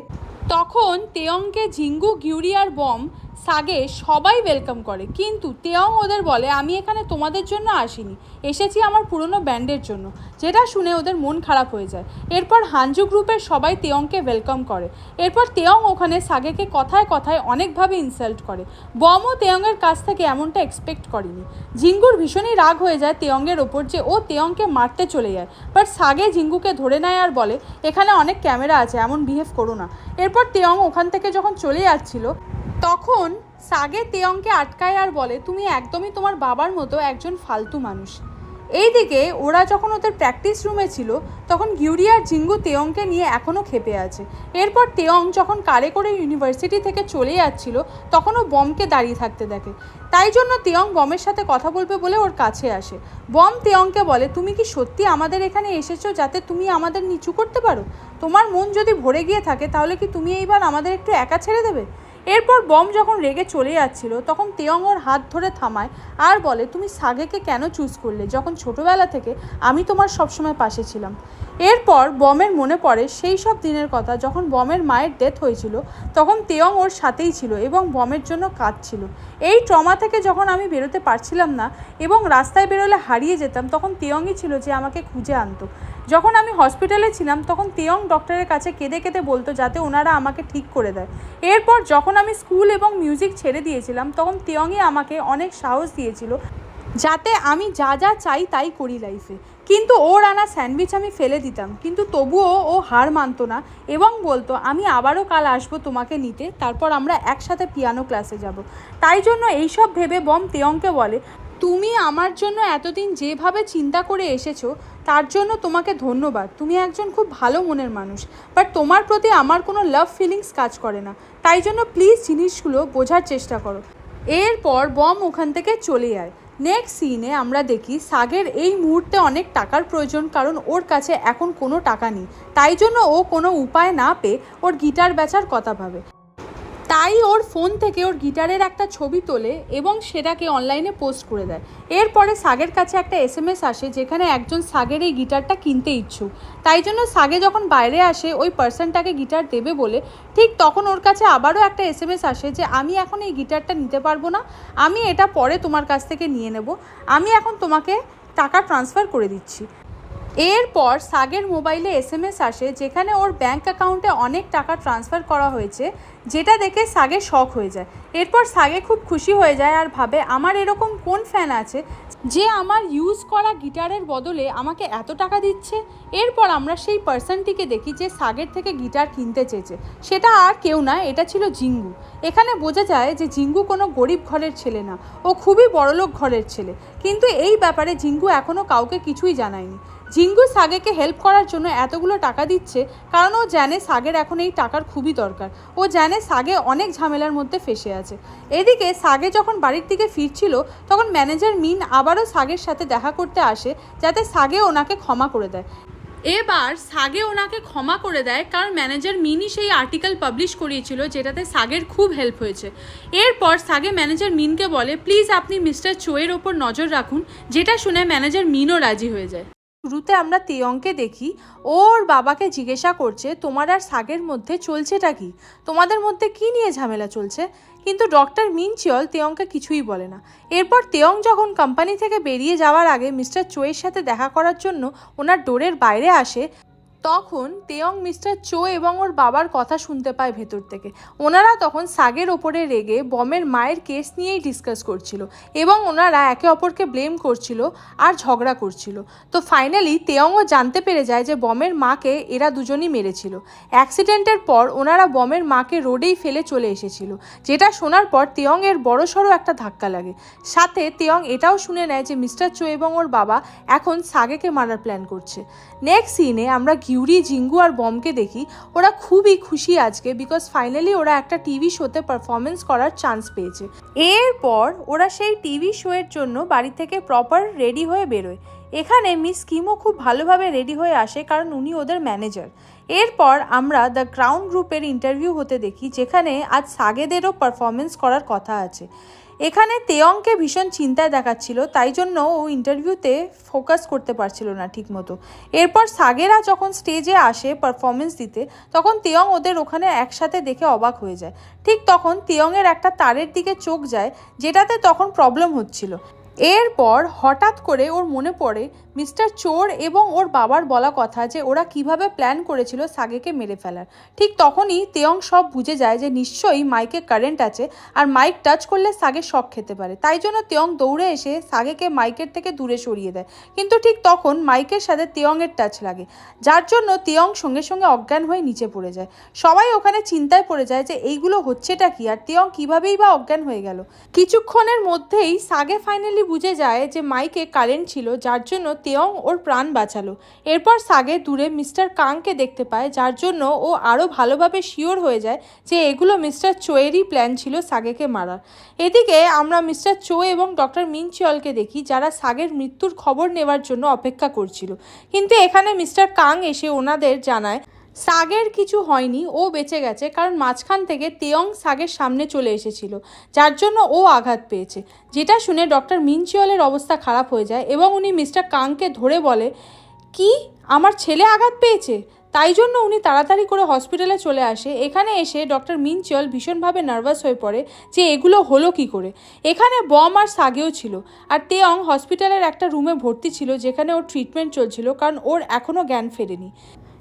তখন তেয়ংকে ঝিঙ্গু, গিউরি আর বম সাগে সবাই ওয়েলকাম করে, কিন্তু তেয়ং ওদের বলে আমি এখানে তোমাদের জন্য আসিনি, এসেছি আমার পুরনো ব্যান্ডের জন্য, যেটা শুনে ওদের মন খারাপ হয়ে যায়। এরপর হানজু গ্রুপের সবাই তেয়ংকে ওয়েলকাম করে। এরপর তেয়ং ওখানে সাগেকে কথায় কথায় অনেকভাবে ইনসাল্ট করে। বমও তেয়ংয়ের কাছ থেকে এমনটা এক্সপেক্ট করেনি। ঝিঙ্গুর ভীষণই রাগ হয়ে যায় তেয়ংয়ের ওপর যে ও তেয়ংকে মারতে চলে যায়, বাট সাগে ঝিঙ্গুকে ধরে নেয় আর বলে এখানে অনেক ক্যামেরা আছে, এমন বিহেভ করো না। এরপর তেয়ং ওখান থেকে যখন চলে যাচ্ছিল তখন সাগে তেয়ংকে আটকায় আর বলে তুমি একদমই তোমার বাবার মতো একজন ফালতু মানুষ। এইদিকে ওরা যখন ওদের প্র্যাকটিস রুমে ছিল তখন গিউরি আর ঝিঙ্গু তেয়ংকে নিয়ে এখনও ক্ষেপে আছে। এরপর তেয়ং যখন কারে করে ইউনিভার্সিটি থেকে চলে যাচ্ছিল তখনও বমকে দাঁড়িয়ে থাকতে দেখে। তাই জন্য তেয়ং বমের সাথে কথা বলবে বলে ওর কাছে আসে। বম তেয়ংকে বলে তুমি কি সত্যি আমাদের এখানে এসেছো যাতে তুমি আমাদের নিচু করতে পারো? তোমার মন যদি ভরে গিয়ে থাকে তাহলে কি তুমি এইবার আমাদের একটু একা ছেড়ে দেবে? এরপর বম যখন রেগে চলে যাচ্ছিল তখন তেয়ং ওর হাত ধরে থামায় আর বলে তুমি সাগেকে কেন চুজ করলে যখন ছোটোবেলা থেকে আমি তোমার সবসময় পাশে ছিলাম। এরপর বমের মনে পড়ে সেই সব দিনের কথা যখন বমের মায়ের ডেথ হয়েছিল, তখন তেয়ং ওর সাথেই ছিল এবং বমের জন্য কাঁদছিল। এই ট্রমা থেকে যখন আমি বেরোতে পারছিলাম না এবং রাস্তায় বেরোলে হারিয়ে যেতাম তখন তেয়ংই ছিল যে আমাকে খুঁজে আনতো। যখন আমি হসপিটালে ছিলাম তখন তেয়ং ডক্টরের কাছে কেঁদে কেঁদে বলতো যাতে ওনারা আমাকে ঠিক করে দেয়। এরপর যখন আমি স্কুল এবং মিউজিক ছেড়ে দিয়েছিলাম তখন তেয়ংই আমাকে অনেক সাহস দিয়েছিল যাতে আমি যা যা চাই তাই করি লাইফে। কিন্তু ওর আনা স্যান্ডউইচ আমি ফেলে দিতাম, কিন্তু তবুও ও হার মানতো না এবং বলতো আমি আবারও কাল আসবো তোমাকে নিতে, তারপর আমরা একসাথে পিয়ানো ক্লাসে যাব। তাই জন্য এইসব ভেবে বম তেয়ংকে বলে তুমি আমার জন্য এতদিন যেভাবে চিন্তা করে এসেছো তার জন্য তোমাকে ধন্যবাদ। তুমি একজন খুব ভালো মনের মানুষ, বাট তোমার প্রতি আমার কোনো লাভ ফিলিংস কাজ করে না, তাই জন্য প্লিজ জিনিসগুলো বোঝার চেষ্টা করো। এরপর বম ওখান থেকে চলে যায়। নেক্সট সিনে আমরা দেখি সাগের এই মুহূর্তে অনেক টাকার প্রয়োজন, কারণ ওর কাছে এখন কোনো টাকা নেই, তাই জন্য ও কোনো উপায় না পেয়ে ওর গিটার বেচার কথা ভাবে। তাই ওর ফোন থেকে ওর গিটারের একটা ছবি তোলে এবং সেটাকে অনলাইনে পোস্ট করে দেয়। এরপরে সাগের কাছে একটা SMS আসে যেখানে একজন সাগের এই গিটারটা কিনতে ইচ্ছুক। তাই জন্য সাগে যখন বাইরে আসে ওই পার্সনটাকে গিটার দেবে বলে, ঠিক তখন ওর কাছে আবারও একটা SMS আসে যে আমি এখন এই গিটারটা নিতে পারবো না, আমি এটা পরে তোমার কাছ থেকে নিয়ে নেব, আমি এখন তোমাকে টাকা ট্রান্সফার করে দিচ্ছি। এরপর সাগের মোবাইলে SMS আসে যেখানে ওর ব্যাঙ্ক অ্যাকাউন্টে অনেক টাকা ট্রান্সফার করা হয়েছে, যেটা দেখে সাগে শক হয়ে যায়। এরপর সাগে খুব খুশি হয়ে যায় আর ভাবে আমার এরকম কোন ফ্যান আছে যে আমার ইউজ করা গিটারের বদলে আমাকে এত টাকা দিচ্ছে। এরপর আমরা সেই পার্সনটিকে দেখি যে সাগের থেকে গিটার কিনতে চেয়েছে, সেটা আর কেউ না, এটা ছিল জিঙ্গু। এখানে বোঝা যায় যে জিঙ্গু কোনো গরিব ঘরের ছেলে না, ও খুবই বড়লোক ঘরের ছেলে। কিন্তু এই ব্যাপারে জিঙ্গু এখনও কাউকে কিছুই জানায়নি। জিঙ্গু সাগেকে হেল্প করার জন্য এতগুলো টাকা দিচ্ছে কারণ ও জানে সাগের এখন এই টাকার খুবই দরকার, ও জানে সাগে অনেক ঝামেলার মধ্যে ফেসে আছে। এদিকে সাগে যখন বাড়ির দিকে ফিরছিল তখন ম্যানেজার মিন আবারও সাগের সাথে দেখা করতে আসে যাতে সাগে ওনাকে ক্ষমা করে দেয়। এবার সাগে ওনাকে ক্ষমা করে দেয় কারণ ম্যানেজার মিনই সেই আর্টিকেল পাবলিশ করিয়েছিল যেটাতে সাগের খুব হেল্প হয়েছে। এরপর সাগে ম্যানেজার মিনকে বলে প্লিজ আপনি মিস্টার চোয়ের ওপর নজর রাখুন, যেটা শুনে ম্যানেজার মিনও রাজি হয়ে যায়। শুরুতে আমরা তেয়ংকে দেখি, ওর বাবাকে জিজ্ঞাসা করছে তোমার আর সাগের মধ্যে চলছেটা কি, তোমাদের মধ্যে কি নিয়ে ঝামেলা চলছে, কিন্তু ডক্টর মিনচিয়ল তেয়ংকে কিছুই বলে না। এরপর তেয়ং যখন কোম্পানি থেকে বেরিয়ে যাওয়ার আগে মিস্টার চোয়ের সাথে দেখা করার জন্য ওনার ডোরের বাইরে আসে, তখন তেয়ং মিস্টার চো এবং ওর বাবার কথা শুনতে পায় ভেতর থেকে। ওনারা তখন সাগের ওপরে রেগে বমের মায়ের কেস নিয়েই ডিসকাস করছিল এবং ওনারা একে অপরকে ব্লেম করছিল আর ঝগড়া করছিল। তো ফাইনালি তেয়ংও জানতে পেরে যায় যে বমের মাকে এরা দুজনই মেরেছিল। অ্যাক্সিডেন্টের পর ওনারা বমের মাকে রোডেই ফেলে চলে এসেছিল, যেটা শোনার পর তেয়ং এর বড়সড় একটা ধাক্কা লাগে। সাথে তেয়ং এটাও শুনে নেয় যে মিস্টার চো এবং ওর বাবা এখন সাগেকে মারার প্ল্যান করছে। নেক্সট সিনে আমরা গিউরি, জিঙ্গু আর বমকে দেখি, ওরা খুবই খুশি আজকে বিকজ ফাইনালি ওরা একটা টিভি শোতে পারফরমেন্স করার চান্স পেয়েছে। এরপর ওরা সেই টিভি শোয়ের জন্য বাড়ি থেকে প্রপার রেডি হয়ে বেরোয়। এখানে মিস কিমও খুব ভালোভাবে রেডি হয়ে আসে কারণ উনি ওদের ম্যানেজার। এরপর আমরা দ্য ক্রাউন গ্রুপের ইন্টারভিউ হতে দেখি যেখানে আজ সাগেদেরও পারফরমেন্স করার কথা আছে। এখানে তেয়ংকে ভীষণ চিন্তায় দেখাচ্ছিল, তাই জন্য ও ইন্টারভিউতে ফোকাস করতে পারছিল না ঠিকমতো। এরপর সাগেরা যখন স্টেজে আসে পারফরমেন্স দিতে তখন তেয়ং ওদের ওখানে একসাথে দেখে অবাক হয়ে যায়। ঠিক তখন তেয়ংয়ের একটা তারের দিকে চোখ যায় যেটাতে তখন প্রবলেম হচ্ছিল। এরপর হঠাৎ করে ওর মনে পড়ে মিস্টার চোর এবং ওর বাবার বলা কথা যে ওরা কিভাবে প্ল্যান করেছিল সাগেকে মেরে ফেলার। ঠিক তখনই তেয়ং সব বুঝে যায় যে নিশ্চয়ই মাইকে কারেন্ট আছে আর মাইক টাচ করলে সাগে শক খেতে পারে। তাই জন্য তেয়ং দৌড়ে এসে সাগেকে মাইকের থেকে দূরে সরিয়ে দেয়, কিন্তু ঠিক তখন মাইকের সাথে তেয়ংয়ের টাচ লাগে, যার জন্য তেয়ং সঙ্গে সঙ্গে অজ্ঞান হয়ে নিচে পড়ে যায়। সবাই ওখানে চিন্তায় পড়ে যায় যে এইগুলো হচ্ছেটা কি আর তেয়ং কিভাবেই বা অজ্ঞান হয়ে গেল। কিছুক্ষণের মধ্যেই সাগে ফাইনালি বুঝে যায় যে মাইকে কারেন্ট ছিল, যার জন্য তেয়ং ওর প্রাণ বাঁচালো। এরপর সাগে দূরে মিস্টার কাংকে দেখতে পায়, যার জন্য ও আরও ভালোভাবে শিওর হয়ে যায় যে এগুলো মিস্টার চোয়েরই প্ল্যান ছিল সাগেকে মারার। এদিকে আমরা মিস্টার চো এবং ডক্টর মিনচিয়লকে দেখি যারা সাগের মৃত্যুর খবর নেওয়ার জন্য অপেক্ষা করছিল, কিন্তু এখানে মিস্টার কাং এসে ওনাদের জানায় সাগের কিছু হয়নি, ও বেঁচে গেছে, কারণ মাঝখান থেকে তেয়ং সাগের সামনে চলে এসেছিল, যার জন্য ও আঘাত পেয়েছে। যেটা শুনে ডক্টর মিনচিয়লের অবস্থা খারাপ হয়ে যায় এবং উনি মিস্টার কাংকে ধরে বলে কি আমার ছেলে আঘাত পেয়েছে, তাই জন্য উনি তাড়াতাড়ি করে হসপিটালে চলে আসে। এখানে এসে ডক্টর মিনচিয়ল ভীষণভাবে নার্ভাস হয়ে পড়ে যে এগুলো হলো কি করে। এখানে বম আর সাগেও ছিল আর তেয়ং হসপিটালের একটা রুমে ভর্তি ছিল যেখানে ওর ট্রিটমেন্ট চলছিল কারণ ওর এখনও জ্ঞান ফেরেনি।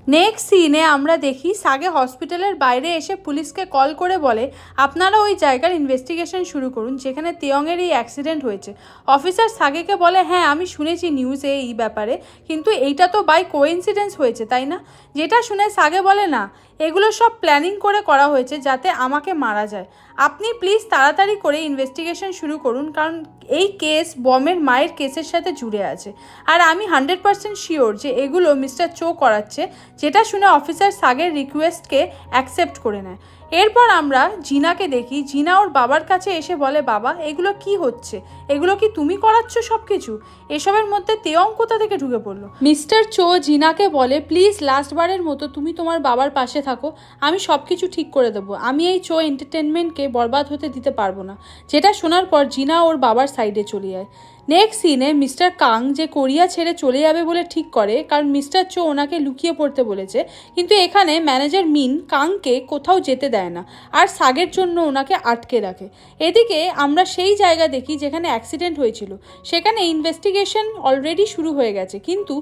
নেক্সট সিনে আমরা দেখি সাগে হসপিটালের বাইরে এসে পুলিশকে কল করে বলে আপনারা ওই জায়গার ইনভেস্টিগেশন শুরু করুন যেখানে তেয়ংয়ের এই অ্যাক্সিডেন্ট হয়েছে। অফিসার সাগেকে বলে হ্যাঁ আমি শুনেছি নিউজে এই ব্যাপারে, কিন্তু এইটা তো বাই কোইন্সিডেন্স হয়েছে তাই না? যেটা শুনে সাগে বলে না, এগুলো সব প্ল্যানিং করে করা হয়েছে যাতে আমাকে মারা যায়। আপনি প্লিজ তাড়াতাড়ি করে ইনভেস্টিগেশন শুরু করুন, কারণ এই কেস বমের মায়ের কেসের সাথে জুড়ে আছে। আর আমি 100% শিওর যে এগুলো মিস্টার চো করাচ্ছে, যেটা শুনে অফিসার সাগের রিকোয়েস্টকে অ্যাকসেপ্ট করে নেয়। এরপর আমরা জিনাকে দেখি। জিনা ওর বাবার কাছে এসে বলে, বাবা এগুলো কি হচ্ছে, এগুলো কি তুমি করাচ্ছ সব কিছু? এসবের মধ্যে তেয়ং কোথা থেকে ঢুকে পড়লো? মিস্টার চো জিনাকে বলে, প্লিজ লাস্টবারের মতো তুমি তোমার বাবার পাশে থাকো, আমি সব কিছু ঠিক করে দেবো। আমি এই চো এন্টারটেনমেন্টকে বরবাদ হতে দিতে পারবো না। যেটা শোনার পর জিনা ওর বাবার সাইডে চলে যায়। নেক্সট সিনে মিস্টার কাং যে কোরিয়া ছেড়ে চলে যাবে বলে ঠিক করে, কারণ মিস্টার চো ওনাকে লুকিয়ে পড়তে বলেছে। কিন্তু এখানে ম্যানেজার মিন কাংকে কোথাও যেতে দেয় না আর সাগের জন্য ওনাকে আটকে রাখে। এদিকে আমরা সেই জায়গা দেখি যেখানে অ্যাক্সিডেন্ট হয়েছিল। সেখানে ইনভেস্টিগেশন অলরেডি শুরু হয়ে গেছে, কিন্তু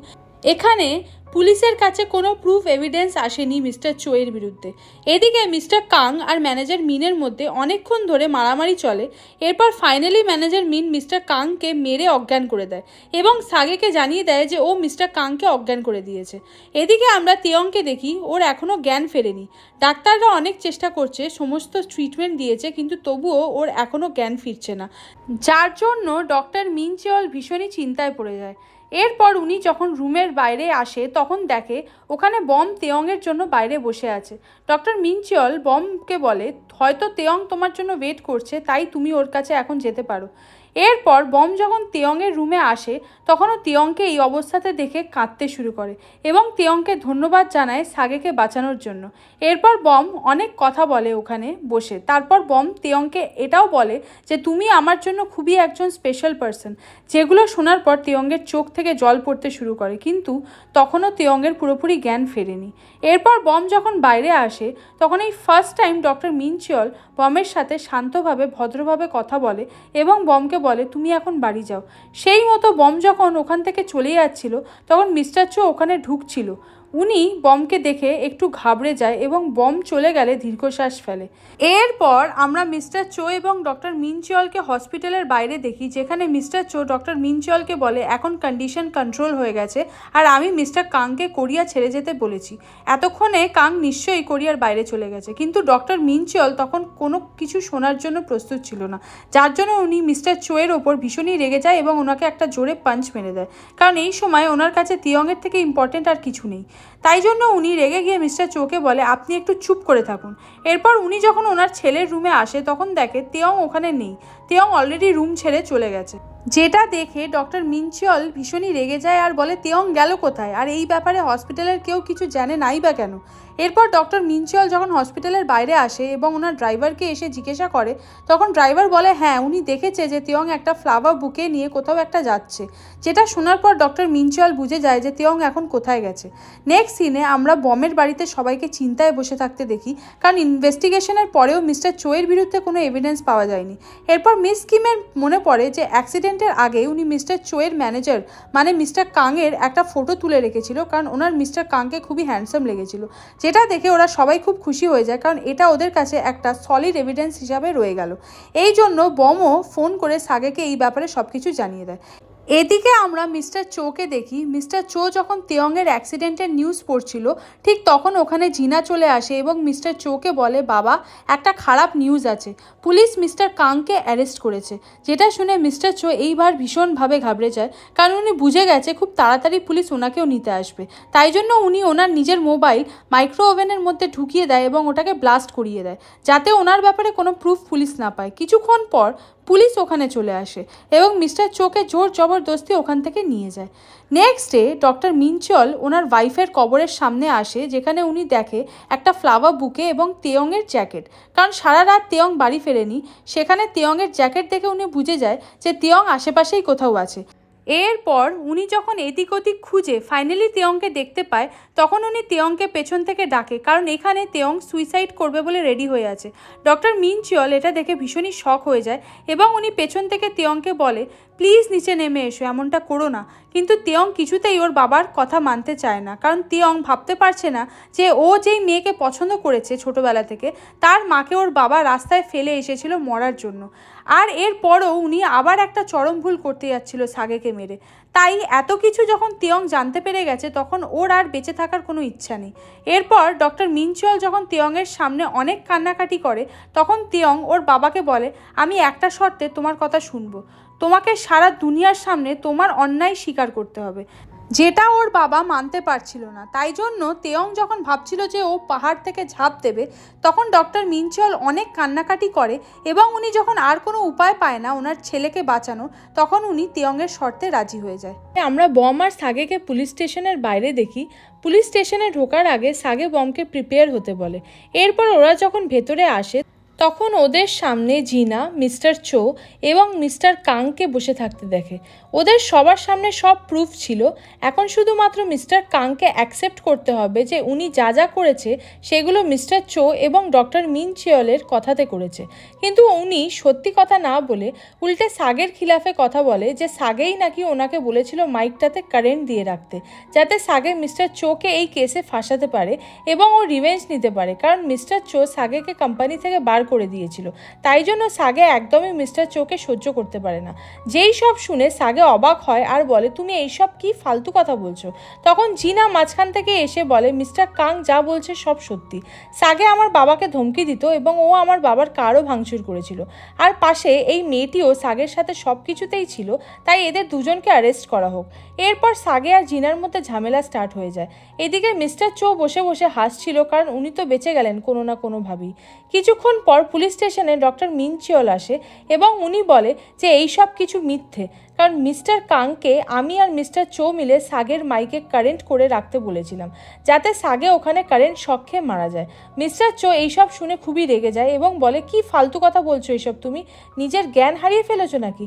এখানে পুলিশের কাছে কোনো প্রুফ এভিডেন্স আসেনি মিস্টার চোয়ের বিরুদ্ধে। এদিকে মিস্টার কাং আর ম্যানেজার মিনের মধ্যে অনেকক্ষণ ধরে মারামারি চলে। এরপর ফাইনালি ম্যানেজার মিন মিস্টার কাংকে মেরে অজ্ঞান করে দেয় এবং সাগেকে জানিয়ে দেয় যে ও মিস্টার কাংকে অজ্ঞান করে দিয়েছে। এদিকে আমরা তেয়ংকে দেখি, ওর এখনও জ্ঞান ফেরেনি। ডাক্তাররা অনেক চেষ্টা করছে, সমস্ত ট্রিটমেন্ট দিয়েছে, কিন্তু তবুও ওর এখনও জ্ঞান ফিরছে না, যার জন্য ডক্টর মিন চেওল ভীষণই চিন্তায় পড়ে যায়। এরপর উনি যখন রুমের বাইরে আসে তখন দেখে ওখানে বম তেয়ংয়ের জন্য বাইরে বসে আছে। ডক্টর মিন চেওল বমকে বলে, হয়তো তেয়ং তোমার জন্য ওয়েট করছে, তাই তুমি ওর কাছে এখন যেতে পারো। এরপর বম যখন তেয়ংয়ের রুমে আসে তখনও তেয়ংকে এই অবস্থাতে দেখে কাঁদতে শুরু করে এবং তেয়ংকে ধন্যবাদ জানায় সাগেকে বাঁচানোর জন্য। এরপর বম অনেক কথা বলে ওখানে বসে। তারপর বম তেয়ংকে এটাও বলে যে তুমি আমার জন্য খুবই একজন স্পেশাল পারসন। যেগুলো শোনার পর তেয়ংয়ের চোখ থেকে জল পড়তে শুরু করে, কিন্তু তখনও তেয়ংয়ের পুরোপুরি জ্ঞান ফেরেনি। এরপর বম যখন বাইরে আসে তখন এই ফার্স্ট টাইম ডক্টর মিন চেওল বমের সাথে শান্তভাবে ভদ্রভাবে কথা বলে এবং বমকে বলে তুমি এখন বাড়ি যাও। সেই মতো বম যখন ওখান থেকে চলে যাচ্ছিল তখন মিস্টার চো ওখানে ঢুকছিল। উনি বমকে দেখে একটু ঘাবড়ে যায় এবং বম চলে গেলে দীর্ঘশ্বাস ফেলে। এরপর আমরা মিস্টার চো এবং ডক্টর মিন চেওলকে হসপিটালের বাইরে দেখি, যেখানে মিস্টার চো ডক্টর মিন চেওলকে বলে এখন কন্ডিশন কন্ট্রোল হয়ে গেছে আর আমি মিস্টার কাংকে কোরিয়া ছেড়ে যেতে বলেছি। এতক্ষণে কাং নিশ্চয়ই কোরিয়ার বাইরে চলে গেছে, কিন্তু ডক্টর মিন চেওল তখন কোনো কিছু শোনার জন্য প্রস্তুত ছিল না, যার জন্য উনি মিস্টার চোয়ের ওপর ভীষণই রেগে যায় এবং ওনাকে একটা জোরে পাঞ্চ মেরে দেয়। কারণ এই সময় ওনার কাছে তেয়ংয়ের থেকে ইম্পর্টেন্ট আর কিছু নেই। তাই জন্য উনি রেগে গিয়ে মিস্টার চোকে বলে আপনি একটু চুপ করে থাকুন। এরপর উনি যখন ওনার ছেলের রুমে আসে তখন দেখে তেয়ং ওখানে নেই। তেয়ং অলরেডি রুম ছেড়ে চলে গেছে, যেটা দেখে ডক্টর মিন চেওল ভীষণই রেগে যায় আর বলে তেয়ং গেল কোথায়, আর এই ব্যাপারে হসপিটালের কেউ কিছু জানে নাই বা কেন। এরপর ডক্টর মিন চেওল যখন হসপিটালের বাইরে আসে এবং ওনার ড্রাইভারকে এসে জিজ্ঞাসা করে তখন ড্রাইভার বলে হ্যাঁ উনি দেখেছে যে তেয়ং একটা ফ্লাওয়ার বুকে নিয়ে কোথাও একটা যাচ্ছে। যেটা শোনার পর ডক্টর মিন চেওল বুঝে যায় যে তেয়ং এখন কোথায় গেছে। নেক্সট সিনে আমরা বমের বাড়িতে সবাইকে চিন্তায় বসে থাকতে দেখি, কারণ ইনভেস্টিগেশনের পরেও মিস্টার চোয়ের বিরুদ্ধে কোনো এভিডেন্স পাওয়া যায়নি। এরপর মিস কিমের মনে পড়ে যে অ্যাক্সিডেন্টের আগে উনি মিস্টার চোয়ের ম্যানেজার মানে মিস্টার কাংয়ের একটা ফটো তুলে রেখেছিল, কারণ ওনার মিস্টার কাংকে খুবই হ্যান্ডসাম লেগেছিল। যেটা দেখে ওরা সবাই খুব খুশি হয়ে যায়, কারণ এটা ওদের কাছে একটা সলিড এভিডেন্স হিসাবে রয়ে গেল। এই জন্য বমও ফোন করে সাগেকে এই ব্যাপারে সব কিছু জানিয়ে দেয়। এদিকে আমরা মিস্টার চোকে দেখি। মিস্টার চো যখন তেয়ংয়ের অ্যাক্সিডেন্টের নিউজ পড়ছিল ঠিক তখন ওখানে জিনা চলে আসে এবং মিস্টার চোকে বলে বাবা একটা খারাপ নিউজ আছে, পুলিশ মিস্টার কাংকে অ্যারেস্ট করেছে। যেটা শুনে মিস্টার চো এইবার ভীষণভাবে ঘাবড়ে যায়, কারণ উনি বুঝে গেছে খুব তাড়াতাড়ি পুলিশ ওনাকেও নিতে আসবে। তাই জন্য উনি ওনার নিজের মোবাইল মাইক্রো ওভেনের মধ্যে ঢুকিয়ে দেয় এবং ওটাকে ব্লাস্ট করিয়ে দেয়, যাতে ওনার ব্যাপারে কোনো প্রুফ পুলিশ না পায়। কিছুক্ষণ পর পুলিশ ওখানে চলে আসে এবং মিস্টার চোকে জোর জবরদস্তি ওখান থেকে নিয়ে যায়। নেক্সট ডে ডক্টর মিন চেওল ওনার ওয়াইফের কবরের সামনে আসে, যেখানে উনি দেখে একটা ফ্লাওয়ার বুকে এবং তেয়ংয়ের জ্যাকেট। কারণ সারা রাত তেয়ং বাড়ি ফেরেনি, সেখানে তেয়ংয়ের জ্যাকেট দেখে উনি বুঝে যায় যে তেয়ং আশেপাশেই কোথাও আছে। এরপর উনি যখন এদিক ওদিক খুঁজে ফাইনালি তেয়ংকে দেখতে পায় তখন উনি তেয়ংকে পেছন থেকে ডাকে, কারণ এখানে তেয়ং সুইসাইড করবে বলে রেডি হয়ে আছে। ডক্টর মিন চেওল এটা দেখে ভীষণই শক হয়ে যায় এবং উনি পেছন থেকে তেয়ংকে বলে প্লিজ নিচে নেমে এসো, এমনটা করো না। কিন্তু তেয়ং কিছুতেই ওর বাবার কথা মানতে চায় না, কারণ তেয়ং ভাবতে পারছে না যে ও যেই মেয়েকে পছন্দ করেছে ছোটোবেলা থেকে তার মাকে ওর বাবা রাস্তায় ফেলে এসেছিল মরার জন্য। আর এরপরও উনি আবার একটা চরম ভুল করতে যাচ্ছিল সাগেকে মেরে। তাই এত কিছু যখন তিয়ং জানতে পেরে গেছে তখন ওর আর বেঁচে থাকার কোনো ইচ্ছা নেই। এরপর ডক্টর মিনচিওল যখন তিয়ংয়ের সামনে অনেক কান্নাকাটি করে তখন তিয়ং ওর বাবাকে বলে, আমি একটা শর্তে তোমার কথা শুনবো, তোমাকে সারা দুনিয়ার সামনে তোমার অন্যায় স্বীকার করতে হবে, যেটা ওর বাবা মানতে পারছিল না। তাই জন্য তেয়ং যখন ভাবছিল যে ও পাহাড় থেকে ঝাঁপ দেবে তখন ডক্টর মিনচিওল অনেক কান্নাকাটি করে এবং উনি যখন আর কোনো উপায় পায় না ওনার ছেলেকে বাঁচানো তখন উনি তেয়ংয়ের শর্তে রাজি হয়ে যায়। আমরা বম আর সাগেকে পুলিশ স্টেশনের বাইরে দেখি। পুলিশ স্টেশনে ঢোকার আগে সাগে বমকে প্রিপেয়ার হতে বলে। এরপর ওরা যখন ভেতরে আসে তখন ওদের সামনে জিনা, মিস্টার চো এবং মিস্টার কাংকে বসে থাকতে দেখে। ওদের সবার সামনে সব প্রুফ ছিল, এখন শুধুমাত্র মিস্টার কাংকে অ্যাকসেপ্ট করতে হবে যে উনি যা যা করেছে সেগুলো মিস্টার চো এবং ডক্টর মিনচিওলের কথাতে করেছে। কিন্তু উনি সত্যি কথা না বলে উল্টে সাগের খিলাফে কথা বলে যে সাগেই নাকি ওনাকে বলেছিল মাইকটাতে কারেন্ট দিয়ে রাখতে, যাতে সাগে মিস্টার চোকে এই কেসে ফাঁসাতে পারে এবং ও রিভেঞ্জ নিতে পারে, কারণ মিস্টার চো সাগেকে কোম্পানি থেকে বার করে দিয়েছিল। তাই জন্য সাগে একদমই মিস্টার চোকে সহ্য করতে পারে না। যেই সব শুনে সাগে অবাক হয় আর বলে, তুমি এইসব কি ফালতু কথা বলছো? তখন জিনা মাঝখান থেকে এসে বলে, মিস্টার কাং যা বলছে সব সত্যি। সাগে আমার বাবাকে ধমকি দিত এবং ও আমার বাবার কারও ভাঙচুর করেছিল। আর পাশে এই মেয়েটিও সাগের সাথে সব কিছুতেই ছিল, তাই এদের দুজনকে অ্যারেস্ট করা হোক। এরপর সাগে আর জিনার মধ্যে ঝামেলা স্টার্ট হয়ে যায়। এদিকে মিস্টার চো বসে বসে হাসছিল, কারণ উনি তো বেঁচে গেলেন কোনো না কোনোভাবেই। কিছুক্ষণ পর পুলিশ স্টেশনে ডক্টর মিনচিওল আসে এবং উনি বলে যে এই সব কিছু মিথ্যে, কারণ মিস্টার কাংকে আমি আর মিস্টার চো মিলে সাগের মাইকে কারেন্ট করে রাখতে বলেছিলাম, যাতে সাগে ওখানে কারেন্ট শক খেয়ে মারা যায়। মিস্টার চো এইসব শুনে খুবই রেগে যায় এবং বলে, কি ফালতু কথা বলছো এইসব, তুমি নিজের জ্ঞান হারিয়ে ফেলেছো নাকি?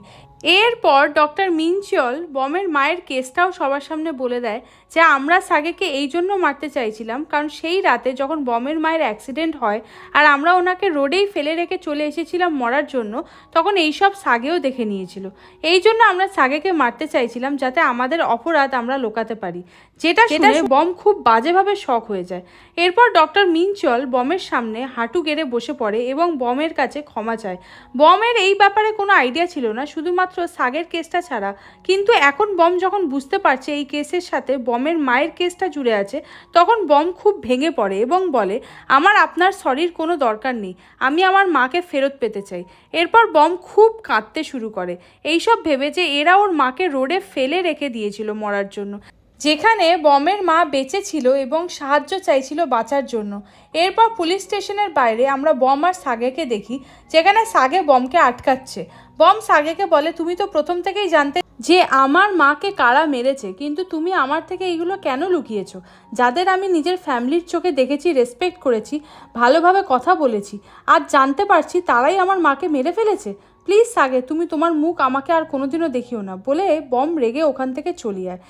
এরপর ডক্টর মিনচিওল বমের মায়ের কেসটাও সবার সামনে বলে দেয় যে আমরা সাগেকে এই জন্য মারতে চাইছিলাম কারণ সেই রাতে যখন বমের মায়ের অ্যাক্সিডেন্ট হয় আর আমরা ওনাকে রোডেই ফেলে রেখে চলে এসেছিলাম মরার জন্য, তখন এইসব সাগেও দেখে নিয়েছিল। এই জন্য আমরা সাগেকে মারতে চাইছিলাম যাতে আমাদের অপরাধ আমরা লুকাতে পারি। যেটা শুনে বম খুব বাজেভাবে শক হয়ে যায়। এরপর ডক্টর মিনচিওল বমের সামনে হাঁটু গেড়ে বসে পড়ে এবং বমের কাছে ক্ষমা চায়। বমের এই ব্যাপারে কোনো আইডিয়া ছিল না, শুধুমাত্র সাগের কেসটা ছাড়া। কিন্তু এখন বম যখন বুঝতে পারছে এই কেসের সাথে বমের মায়ের কেসটা জুড়ে আছে, তখন বম খুব ভেঙে পড়ে এবং বলে, আমার আপনার সরির কোনো দরকার নেই, আমি আমার মাকে ফেরত পেতে চাই। এরপর বম খুব কাঁদতে শুরু করে, এইসব ভেবে যে এরা ওর মাকে রোডে ফেলে রেখে দিয়েছিল মরার জন্য, যেখানে বমের মা বেঁচে ছিল এবং সাহায্য চাইছিল বাঁচার জন্য। এরপর পুলিশ স্টেশনের বাইরে আমরা বম আর সাগেকে দেখি, যেখানে সাগে বমকে আটকাচ্ছে। বম সাগেকে বলে, তুমি তো প্রথম থেকেই জানতে যে আমার মাকে কারা মেরেছে, কিন্তু তুমি আমার থেকে এইগুলো কেন লুকিয়েছো? যাদের আমি নিজের ফ্যামিলির চোখে দেখেছি, রেসপেক্ট করেছি, ভালোভাবে কথা বলেছি, আজ জানতে পারছি তারাই আমার মাকে মেরে ফেলেছে। প্লিজ সাগে, তুমি তোমার মুখ আমাকে আর কোনোদিনও দেখিও না, বলে বম রেগে ওখান থেকে চলে যায়।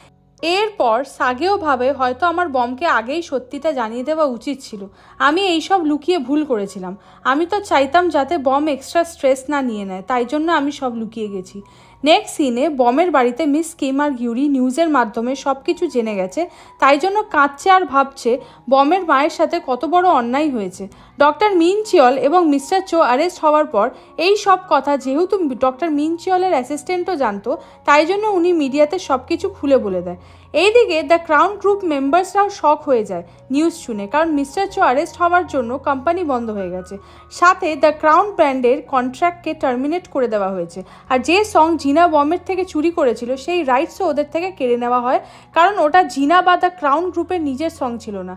এরপর সাগেও ভাবে, হয়তো আমার বমকে আগেই সত্যিটা জানিয়ে দেওয়া উচিত ছিল, আমি এইসব লুকিয়ে ভুল করেছিলাম। আমি তো চাইতাম যাতে বম এক্সট্রা স্ট্রেস না নিয়ে নেয়, তাই জন্য আমি সব লুকিয়ে গেছি। নেক্সট সিনে বমের বাড়িতে মিস কিম আর গিউরি নিউজের মাধ্যমে সব কিছু জেনে গেছে, তাই জন্য কাঁদছে আর ভাবছে বমের মায়ের সাথে কত বড় অন্যায় হয়েছে। ডক্টর মিনচিওল এবং মিস্টার চো অ্যারেস্ট হওয়ার পর এই সব কথা যেহেতু ডক্টর মিনচিওলের অ্যাসিস্ট্যান্টও জানতো, তাই জন্য উনি মিডিয়াতে সব কিছু খুলে বলে দেয়। এইদিকে দ্য ক্রাউন গ্রুপ মেম্বার্সরাও শক হয়ে যায় নিউজ শুনে, কারণ মিস্টার চো অ্যারেস্ট হওয়ার জন্য কোম্পানি বন্ধ হয়ে গেছে, সাথে দ্য ক্রাউন ব্র্যান্ডের কন্ট্রাক্টকে টার্মিনেট করে দেওয়া হয়েছে। আর যে সং জিনা বমের থেকে চুরি করেছিল সেই রাইটসও ওদের থেকে কেড়ে নেওয়া হয়, কারণ ওটা জিনা বা দ্য ক্রাউন গ্রুপের নিজের সং ছিল না।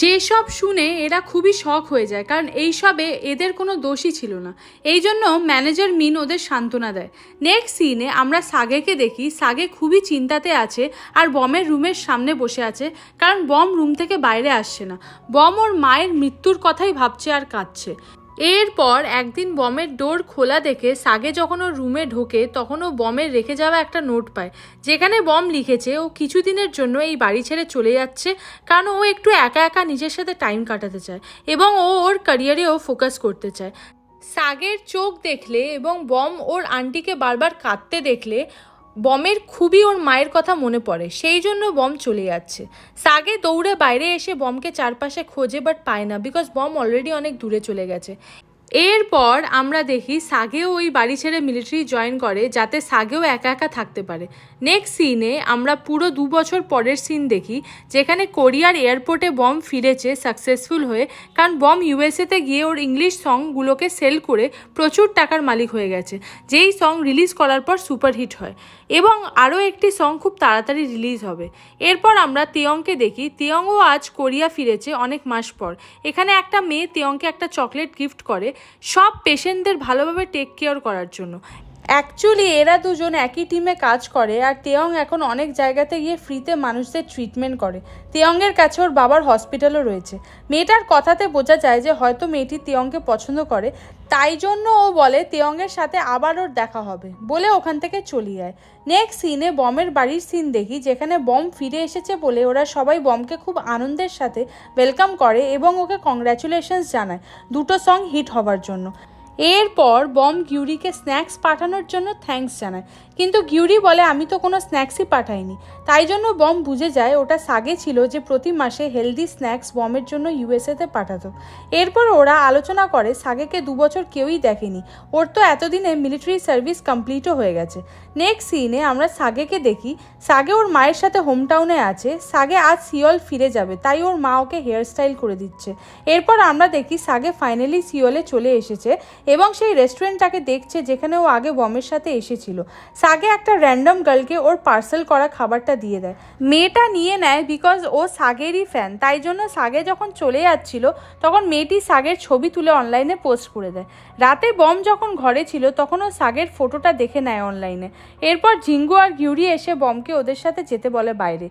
যেসব শুনে এরা খুবই শক হয়ে যায়, কারণ এইসবে এদের কোনো দোষই ছিল না। এই জন্য ম্যানেজার মিন ওদের সান্ত্বনা দেয়। নেক্সট সিনে আমরা সাগেকে দেখি, সাগে খুবই চিন্তাতে আছে আর বমের রুমের সামনে বসে আছে, কারণ বম রুম থেকে বাইরে আসছে না। বম ওর মায়ের মৃত্যুর কথাই ভাবছে আর কাঁদছে। এরপর একদিন বমের ডোর খোলা দেখে সাগে যখন ওর রুমে ঢোকে তখন ও বমের রেখে যাওয়া একটা নোট পায়, যেখানে বম লিখেছে ও কিছুদিনের জন্য এই বাড়ি ছেড়ে চলে যাচ্ছে, কারণ ও একটু একা একা নিজের সাথে টাইম কাটাতে চায় এবং ও ওর ক্যারিয়ারেও ফোকাস করতে চায়। সাগের চোখ দেখলে এবং বম ওর আন্টিকে বারবার কাঁদতে দেখলে বমের খুবই ওর মায়ের কথা মনে পড়ে, সেই জন্য বম চলে যাচ্ছে। সাগে দৌড়ে বাইরে এসে বমকে চারপাশে খোঁজে, বাট পায় না, বিকজ বম অলরেডি অনেক দূরে চলে গেছে। এরপর আমরা দেখি সাগেও ওই বাড়ি ছেড়ে মিলিটারি জয়েন করে যাতে সাগেও একা একা থাকতে পারে। নেক্সট সিনে আমরা পুরো 2 বছর পরের সিন দেখি যেখানে কোরিয়ার এয়ারপোর্টে বম ফিরেছে সাকসেসফুল হয়ে, কারণ বম ইউএসএতে গিয়ে ওর ইংলিশ সংগুলোকে সেল করে প্রচুর টাকার মালিক হয়ে গেছে, যেই সং রিলিজ করার পর সুপারহিট হয় এবং আরও একটি সং খুব তাড়াতাড়ি রিলিজ হবে। এরপর আমরা তেয়ংকে দেখি, তেয়ংও আজ কোরিয়া ফিরেছে অনেক মাস পর। এখানে একটা মেয়ে তেয়ংকে একটা চকলেট গিফট করে সব পেশেন্টদের ভালোভাবে টেক কেয়ার করার জন্য। অ্যাকচুয়ালি এরা দুজন একই টিমে কাজ করে আর তেয়ং এখন অনেক জায়গাতে গিয়ে ফ্রিতে মানুষদের ট্রিটমেন্ট করে। তেয়ংয়ের কাছে ওর বাবার হসপিটালও রয়েছে। মেয়েটার কথাতে বোঝা যায় যে হয়তো মেয়েটি তেয়ংকে পছন্দ করে, তাই জন্য ও বলে তেয়ংয়ের সাথে আবার ওর দেখা হবে বলে ওখান থেকে চলে যায়। নেক্সট সিনে বমের বাড়ির সিন দেখি যেখানে বম ফিরে এসেছে বলে ওরা সবাই বমকে খুব আনন্দের সাথে ওয়েলকাম করে এবং ওকে কংগ্র্যাচুলেশনস জানায় দুটো সং হিট হওয়ার জন্য। এরপর বম গিউরিকে স্ন্যাক্স পাঠানোর জন্য থ্যাঙ্কস জানায়, কিন্তু গিউরি বলে আমি তো কোনো স্ন্যাক্সই পাঠাইনি। তাই জন্য বম বুঝে যায় ওটা সাগে ছিল যে প্রতি মাসে হেলদি স্ন্যাক্স বমের জন্য ইউএসএতে পাঠাতো। এরপর ওরা আলোচনা করে সাগেকে 2 বছর কেউই দেখেনি, ওর তো এতদিনে মিলিটারি সার্ভিস কমপ্লিটও হয়ে গেছে। নেক্সট সিনে আমরা সাগেকে দেখি, সাগে ওর মায়ের সাথে হোমটাউনে আছে। সাগে আজ সিওল ফিরে যাবে তাই ওর মা ওকে হেয়ার স্টাইল করে দিচ্ছে। এরপর আমরা দেখি সাগে ফাইনালি সিওলে চলে এসেছে এবং সেই রেস্টুরেন্টটাকে দেখছে যেখানে ও আগে বমের সাথে এসেছিল। সাগে একটা র্যান্ডম গার্লকে ওর পার্সেল করা খাবারটা দিয়ে দেয়। মেয়েটা নিয়ে নেয় বিকজ ও সাগেরই ফ্যান, তাই জন্য সাগে যখন চলে যাচ্ছিল তখন মেয়েটি সাগের ছবি তুলে অনলাইনে পোস্ট করে দেয়। রাতে বম যখন ঘরে ছিল তখন ও সাগের ফটোটা দেখে নেয় অনলাইনে। এরপর জিঙ্গু আর গিউরি এসে বমকে ওদের সাথে যেতে বলে বাইরে।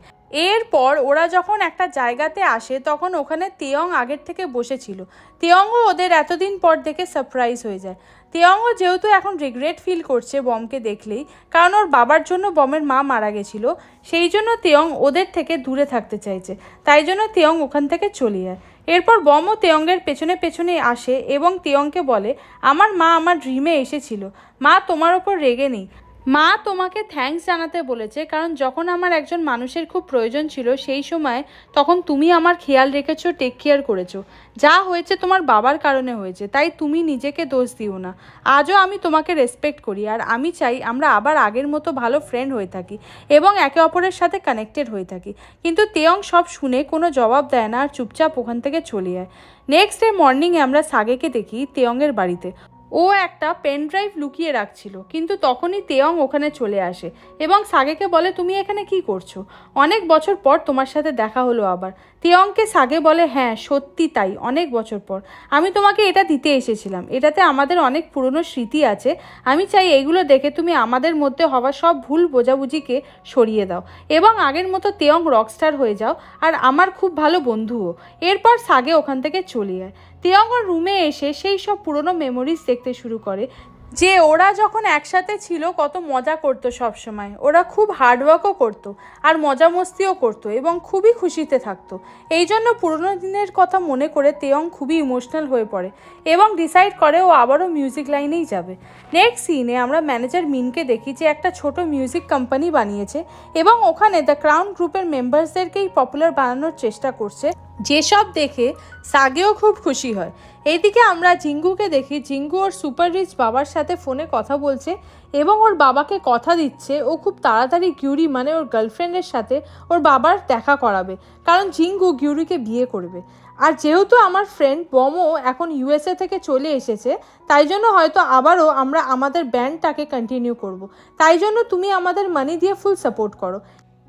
এরপর ওরা যখন একটা জায়গাতে আসে তখন ওখানে তেয়ং আগের থেকে বসেছিল। তেয়ংও ওদের এতদিন পর দেখে সারপ্রাইজ হয়ে যায়। তেয়ংও যেহেতু এখন রিগ্রেট ফিল করছে বমকে দেখলেই, কারণ ওর বাবার জন্য বমের মা মারা গেছিল, সেই জন্য তেয়ং ওদের থেকে দূরে থাকতে চাইছে, তাই জন্য তেয়ং ওখান থেকে চলে যায়। এরপর বমও তেয়ংয়ের পেছনে পেছনে আসে এবং তেয়ংকে বলে আমার মা আমার ড্রিমে এসেছিল, মা তোমার ওপর রেগে নেই, মা তোমাকে থ্যাঙ্কস জানাতে বলেছে কারণ যখন আমার একজন মানুষের খুব প্রয়োজন ছিল সেই সময় তখন তুমি আমার খেয়াল রেখেছো, টেক কেয়ার করেছো। যা হয়েছে তোমার বাবার কারণে হয়েছে, তাই তুমি নিজেকে দোষ দিও না। আজও আমি তোমাকে রেসপেক্ট করি আর আমি চাই আমরা আবার আগের মতো ভালো ফ্রেন্ড হয়ে থাকি এবং একে অপরের সাথে কানেক্টেড হয়ে থাকি। কিন্তু তেয়ং সব শুনে কোনো জবাব দেয় না আর চুপচাপ ওখান থেকে চলে যায়। নেক্সট ডে মর্নিংয়ে আমরা সাগেকে দেখি তেয়ংয়ের বাড়িতে। ও একটা পেন ড্রাইভ লুকিয়ে রাখছিল, কিন্তু তখনই তেয়ং ওখানে চলে আসে এবং সাগেকে বলে তুমি এখানে কি করছো, অনেক বছর পর তোমার সাথে দেখা হলো আবার। তেয়ংকে সাগে বলে হ্যাঁ সত্যি তাই, অনেক বছর পর আমি তোমাকে এটা দিতে এসেছিলাম, এটাতে আমাদের অনেক পুরনো স্মৃতি আছে, আমি চাই এইগুলো দেখে তুমি আমাদের মধ্যে হওয়া সব ভুল বোঝাবুঝিকে সরিয়ে দাও এবং আগের মতো তেয়ং রকস্টার হয়ে যাও আর আমার খুব ভালো বন্ধুও। এরপর সাগে ওখান থেকে চলে যায়। তেয়ং ওর রুমে এসে সেই সব পুরনো মেমোরিজ দেখতে শুরু করে যে ওরা যখন একসাথে ছিল কত মজা করতো সব সময়, ওরা খুব হার্ডওয়ার্কও করতো আর মজা মস্তিও করতো এবং খুবই খুশিতে থাকতো। এই জন্য পুরনো দিনের কথা মনে করে তেয়ং খুবই ইমোশনাল হয়ে পড়ে এবং ডিসাইড করে ও আবারও মিউজিক লাইনেই যাবে। নেক্সট সিনে আমরা ম্যানেজার মিনকে দেখি যে একটা ছোট মিউজিক কোম্পানি বানিয়েছে এবং ওখানে দ্য ক্রাউন গ্রুপের মেম্বার্সদেরকেই পপুলার বানানোর চেষ্টা করছে, যেসব দেখে সাগেও খুব খুশি হয়। এইদিকে আমরা জিঙ্গুকে দেখি, জিঙ্গু ওর সুপার রিচ বাবার সাথে ফোনে কথা বলছে এবং ওর বাবাকে কথা দিচ্ছে ও খুব তাড়াতাড়ি গিউরি মানে ওর গার্লফ্রেন্ডের সাথে ওর বাবার দেখা করাবে, কারণ জিঙ্গু গিউরিকে বিয়ে করবে। আর যেহেতু আমার ফ্রেন্ড বমও এখন ইউএসএ থেকে চলে এসেছে, তাই জন্য হয়তো আবারও আমরা আমাদের ব্যান্ডটাকে কন্টিনিউ করব, তাই জন্য তুমি আমাদের মানি দিয়ে ফুল সাপোর্ট করো।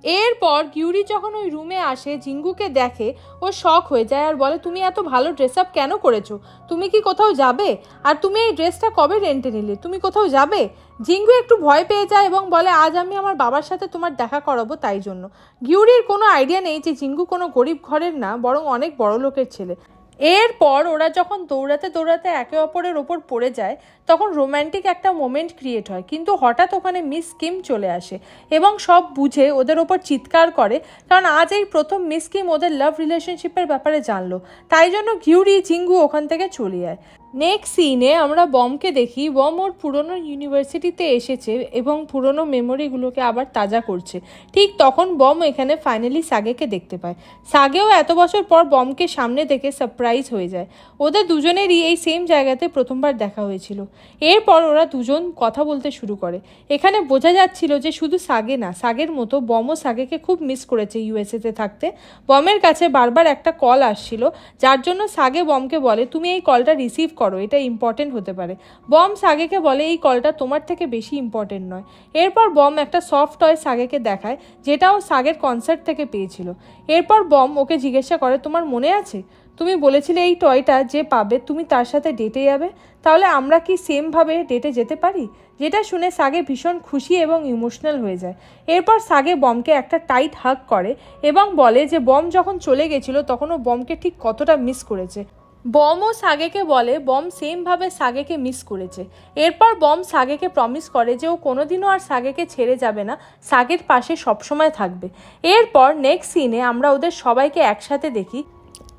এরপর গিউরি যখন ওই রুমে আসে জিঙ্গুকে দেখে ও শক হয়ে যায় আর বলে তুমি এত ভালো ড্রেস আপ কেন করেছো, তুমি কি কোথাও যাবে, আর তুমি এই ড্রেসটা কবে রেন্টে নিলে, তুমি কোথাও যাবে? জিঙ্গু একটু ভয় পেয়ে যায় এবং বলে আজ আমি আমার বাবার সাথে তোমার দেখা করাবো, তাই জন্য। গিউরির কোনো আইডিয়া নেই যে জিঙ্গু কোনো গরিব ঘরের না, বরং অনেক বড় লোকের ছেলে। এরপর ওরা যখন দৌড়াতে দৌড়াতে একে অপরের ওপর পড়ে যায় তখন রোম্যান্টিক একটা মোমেন্ট ক্রিয়েট হয়, কিন্তু হঠাৎ ওখানে মিস কিম চলে আসে এবং সব বুঝে ওদের ওপর চিৎকার করে, কারণ আজ এই প্রথম মিস কিম ওদের লাভ রিলেশনশিপের ব্যাপারে জানলো। তাই জন্য গিউরি জিঙ্গু ওখান থেকে চলে যায়। নেক্সট সিনে আমরা বমকে দেখি। বম ওর পুরনো ইউনিভার্সিটিতে এসেছে এবং পুরনো মেমোরিগুলোকে আবার তাজা করছে। ঠিক তখন বম এখানে ফাইনালি সাগেকে দেখতে পায়। সাগেও এত বছর পর বমকে সামনে দেখে সারপ্রাইজ হয়ে যায়। ওদের দুজনেরই এই সেম জায়গাতে প্রথমবার দেখা হয়েছিল। এরপর ওরা দুজন কথা বলতে শুরু করে। এখানে বোঝা যাচ্ছিল যে শুধু সাগে না, সাগের মতো বমও সাগেকে খুব মিস করেছে ইউএসএতে থাকতে। বমের কাছে বারবার একটা কল আসছিল, যার জন্য সাগে বমকে বলে তুমি এই কলটা রিসিভ করো, এটা ইম্পর্টেন্ট হতে পারে। বম সাগেকে বলে এই কলটা তোমার থেকে বেশি ইম্পর্টেন্ট নয়। এরপর বম একটা সফট টয় সাগেকে দেখায়, যেটাও সাগের কনসার্ট থেকে পেয়েছিল। এরপর বম ওকে জিজ্ঞাসা করে তোমার মনে আছে তুমি বলেছিলে এই টয়টা যে পাবে তুমি তার সাথে ডেটে যাবে, তাহলে আমরা কি সেমভাবে ডেটে যেতে পারি? যেটা শুনে সাগে ভীষণ খুশি এবং ইমোশনাল হয়ে যায়। এরপর সাগে বমকে একটা টাইট হাগ করে এবং বলে যে বম যখন চলে গেছিল তখন ও বমকে ঠিক কতটা মিস করেছে। বমও সাগেকে বলে বম সেমভাবে সাগেকে মিস করেছে। এরপর বম সাগেকে প্রমিস করে যে ও কোনোদিনও আর সাগেকে ছেড়ে যাবে না, সাগের পাশে সবসময় থাকবে। এরপর নেক্সট সিনে আমরা ওদের সবাইকে একসাথে দেখি,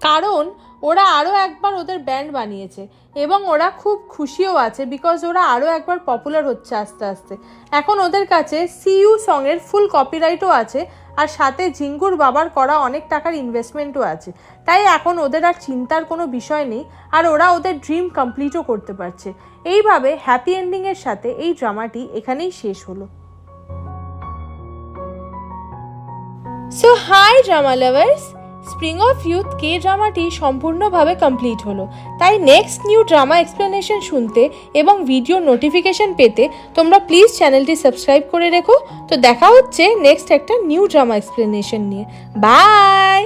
কারণ ওরা আরও একবার ওদের ব্যান্ড বানিয়েছে এবং ওরা খুব খুশিও আছে বিকজ ওরা আরও একবার পপুলার হচ্ছে আস্তে আস্তে। এখন ওদের কাছে সিইউ সঙের ফুল কপিরাইটও আছে, আর সাথে ঝিঙ্গুর বাবার করা অনেক টাকার ইনভেস্টমেন্টও আছে। তাই এখন ওদের আর চিন্তার কোনো বিষয় নেই, আর ওরা ওদের ড্রিম কমপ্লিটও করতে পারছে। এইভাবে হ্যাপি এন্ডিংয়ের সাথে এই ড্রামাটি এখানেই শেষ হলো। So hi drama lovers, spring of youth কে ড্রামাটি সম্পূর্ণভাবে কমপ্লিট হলো। তাই নেক্সট নিউ ড্রামা এক্সপ্লেনেশন শুনতে এবং ভিডিও নোটিফিকেশন পেতে তোমরা প্লিজ চ্যানেলটি সাবস্ক্রাইব করে রেখো। তো দেখা হচ্ছে নেক্সট একটা নিউ ড্রামা এক্সপ্লেনেশন নিয়ে। বাই।